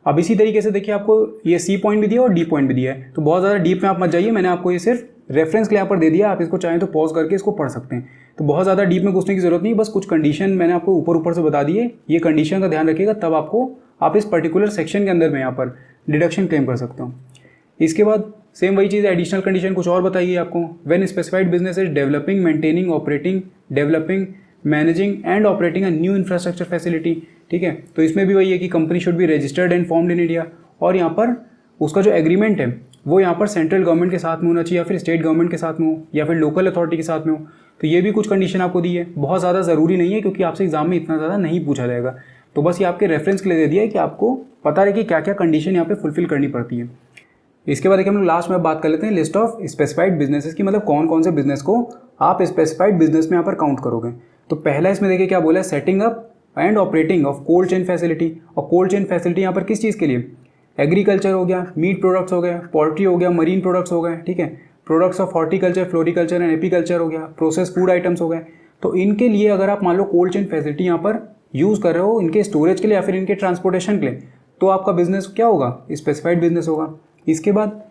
अब इसी तरीके से देखिए आपको ये सी पॉइंट भी दिया और डी पॉइंट भी दिया है, तो बहुत ज़्यादा डीप में आप मत जाइए, मैंने आपको ये सिर्फ रेफरेंस के लिए यहाँ पर दे दिया, आप इसको चाहें तो पॉज करके इसको पढ़ सकते हैं। तो बहुत ज़्यादा डीप में घुसने की जरूरत नहीं, बस कुछ कंडीशन मैंने आपको ऊपर ऊपर से बता दिए, ये कंडीशन का ध्यान रखिएगा, तब आप इस पर्टिकुलर सेक्शन के अंदर में यहाँ पर डिडक्शन क्लेम कर सकते हो। इसके बाद सेम वही चीज़, एडिशनल कंडीशन कुछ और बताइए आपको, when specified business is developing, maintaining, operating, developing, managing and operating a new infrastructure facility. ठीक है, तो इसमें भी वही है कि company should be registered and formed in India, और यहाँ पर उसका जो एग्रीमेंट है वो यहाँ पर सेंट्रल गवर्नमेंट के साथ में होना चाहिए, या फिर स्टेट गवर्नमेंट के साथ में हो, या फिर लोकल अथॉरिटी के साथ में हो। तो ये भी कुछ कंडीशन आपको दी है, बहुत ज़्यादा ज़रूरी नहीं है क्योंकि आपसे एग्जाम में इतना ज़्यादा नहीं पूछा जाएगा। तो बस ये आपके रेफरेंस के लिए दे दिया है कि आपको पता रहे कि क्या क्या कंडीशन यहाँ पे फुलफिल करनी पड़ती है। इसके बाद देखिए हम लोग लास्ट में बात कर लेते हैं लिस्ट ऑफ स्पेसिफाइड बिजनेसेस की, मतलब कौन कौन से बिजनेस को आप स्पेसिफाइड बिजनेस में यहाँ पर काउंट करोगे। तो पहला इसमें देखिए क्या बोला है, setting up and operating of cold chain facility. और कोल्ड चेन फैसिलिटी यहाँ पर किस चीज़ के लिए, एग्रीकल्चर हो गया, मीट प्रोडक्ट्स हो गए, पोल्ट्री हो गया, मरीन प्रोडक्ट्स हो गए, ठीक है, products of horticulture, floriculture and apiculture हो गया, प्रोसेस फूड आइटम्स हो गए। तो इनके लिए अगर आप मान लो कोल्ड चेन फैसिलिटी यहाँ पर यूज़ कर रहे हो इनके स्टोरेज के लिए या फिर इनके ट्रांसपोर्टेशन के लिए, तो आपका बिजनेस क्या होगा, स्पेसिफाइड बिजनेस होगा। इसके बाद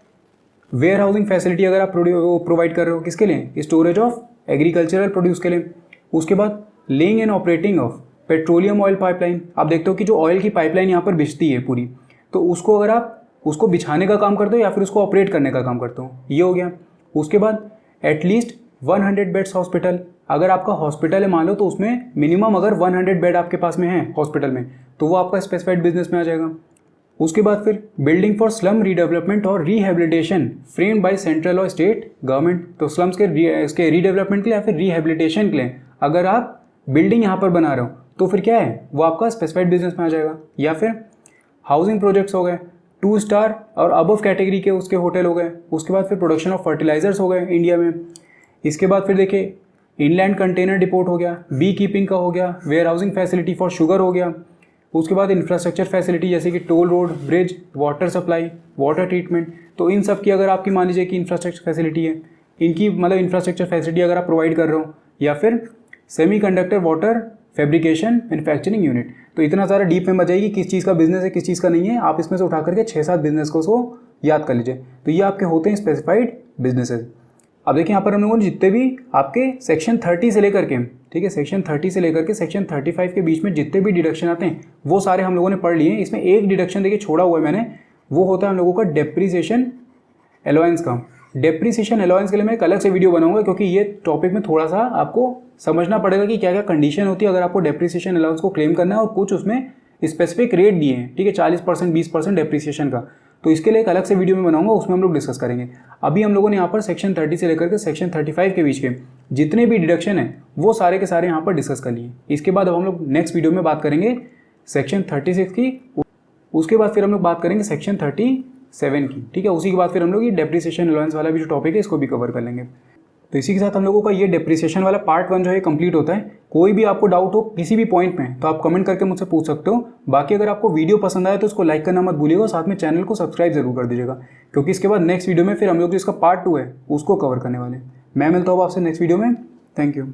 वेयर हाउसिंग फैसिलिटी अगर आप प्रोवाइड कर रहे हो किसके लिए, स्टोरेज ऑफ एग्रीकल्चरल प्रोड्यूस के लिए। उसके बाद laying and operating of petroleum oil pipeline. आप देखते हो कि जो ऑयल की पाइपलाइन यहाँ पर बिछती है पूरी, तो उसको अगर आप उसको बिछाने का काम करते हो या फिर उसको ऑपरेट करने का काम करते हो, ये हो गया। उसके बाद एटलीस्ट 100 बेड्स हॉस्पिटल, अगर आपका हॉस्पिटल है मान लो तो उसमें मिनिमम अगर 100 बेड आपके पास में है हॉस्पिटल में, तो वो आपका स्पेसिफाइड बिजनेस में आ जाएगा। उसके बाद फिर बिल्डिंग फॉर स्लम रीडेवलपमेंट और रिहेबिलिटेशन फ्रेम्ड बाय सेंट्रल और स्टेट गवर्नमेंट। तो स्लम्स के रीडेवलपमेंट के लिए या फिर रिहेबिलिटेशन के लिए अगर आप बिल्डिंग यहाँ पर बना रहे हो तो फिर क्या है, वो आपका स्पेसिफाइड बिजनेस में आ जाएगा। या फिर हाउसिंग प्रोजेक्ट्स हो गए, 2 स्टार और अबव कैटेगरी के उसके होटल हो गए। उसके बाद फिर प्रोडक्शन ऑफ फर्टिलाइजर्स हो गए इंडिया में। इसके बाद फिर देखिए इनलैंड कंटेनर डिपोट हो गया, बी कीपिंग का हो गया, warehousing facility for sugar हो गया। उसके बाद इंफ्रास्ट्रक्चर फैसिलिटी जैसे कि toll road, bridge, water supply, water treatment. तो इन सब की अगर आपकी मान लीजिए कि इंफ्रास्ट्रक्चर फैसिलिटी है, इनकी मतलब इंफ्रास्ट्रक्चर फैसिलिटी अगर आप प्रोवाइड कर रहे हो, या फिर semiconductor water fabrication manufacturing unit. तो इतना सारा डीप में मत जाइए किस चीज़ का बिजनेस है किस चीज़ का नहीं है, आप इसमें से उठा करके 6-7 बिजनेस को उसको याद कर लीजिए। तो ये आपके होते हैं स्पेसिफाइड बिजनेसेस। अब देखिए यहाँ पर हम लोगों ने जितने भी आपके सेक्शन 30 से लेकर के, ठीक है, सेक्शन 30 से लेकर के सेक्शन 35 के बीच में जितने भी डिडक्शन आते हैं वो सारे हम लोगों ने पढ़ लिए। इसमें एक डिडक्शन देखिए छोड़ा हुआ है मैंने, वो होता है हम लोगों का डेप्रिसिएशन अलाउंस का। डेप्रीसिएशन अलाउंस के लिए मैं एक अलग से वीडियो बनाऊंगा, क्योंकि ये टॉपिक में थोड़ा सा आपको समझना पड़ेगा कि क्या क्या कंडीशन होती है अगर आपको डेप्रीसिएशन अलाउंस को क्लेम करना है, और कुछ उसमें स्पेसिफिक रेट दिए हैं, ठीक है, 40% 20% डेप्रीसिएशन का। तो इसके लिए एक अलग से वीडियो में बनाऊंगा, उसमें हम लोग डिस्कस करेंगे। अभी हम लोगों ने यहाँ पर सेक्शन 30 से लेकर के सेक्शन 35 के बीच के जितने भी डिडक्शन है वो सारे के सारे यहाँ पर डिस्कस कर लिए। इसके बाद अब हम लोग नेक्स्ट वीडियो में बात करेंगे सेक्शन 36 की, उसके बाद फिर हम लोग बात करेंगे सेक्शन 37 की, ठीक है। उसी के बाद फिर हम लोग ये डेप्रीसिएशन अलाउंस वाला भी जो टॉपिक है इसको भी कवर कर लेंगे। तो इसी के साथ हम लोगों का ये डेप्रीसिएशन वाला पार्ट 1 जो है कंप्लीट होता है। कोई भी आपको डाउट हो किसी भी पॉइंट में तो आप कमेंट करके मुझसे पूछ सकते हो। बाकी अगर आपको वीडियो पसंद आए तो उसको लाइक करना मत भूलिएगा, साथ में चैनल को सब्सक्राइब जरूर कर दीजिएगा, क्योंकि इसके बाद नेक्स्ट वीडियो में फिर हम लोग जो इसका पार्ट 2 है उसको कवर करने वाले हैं। मैं मिलता हूँ आपसे नेक्स्ट वीडियो में। Thank you.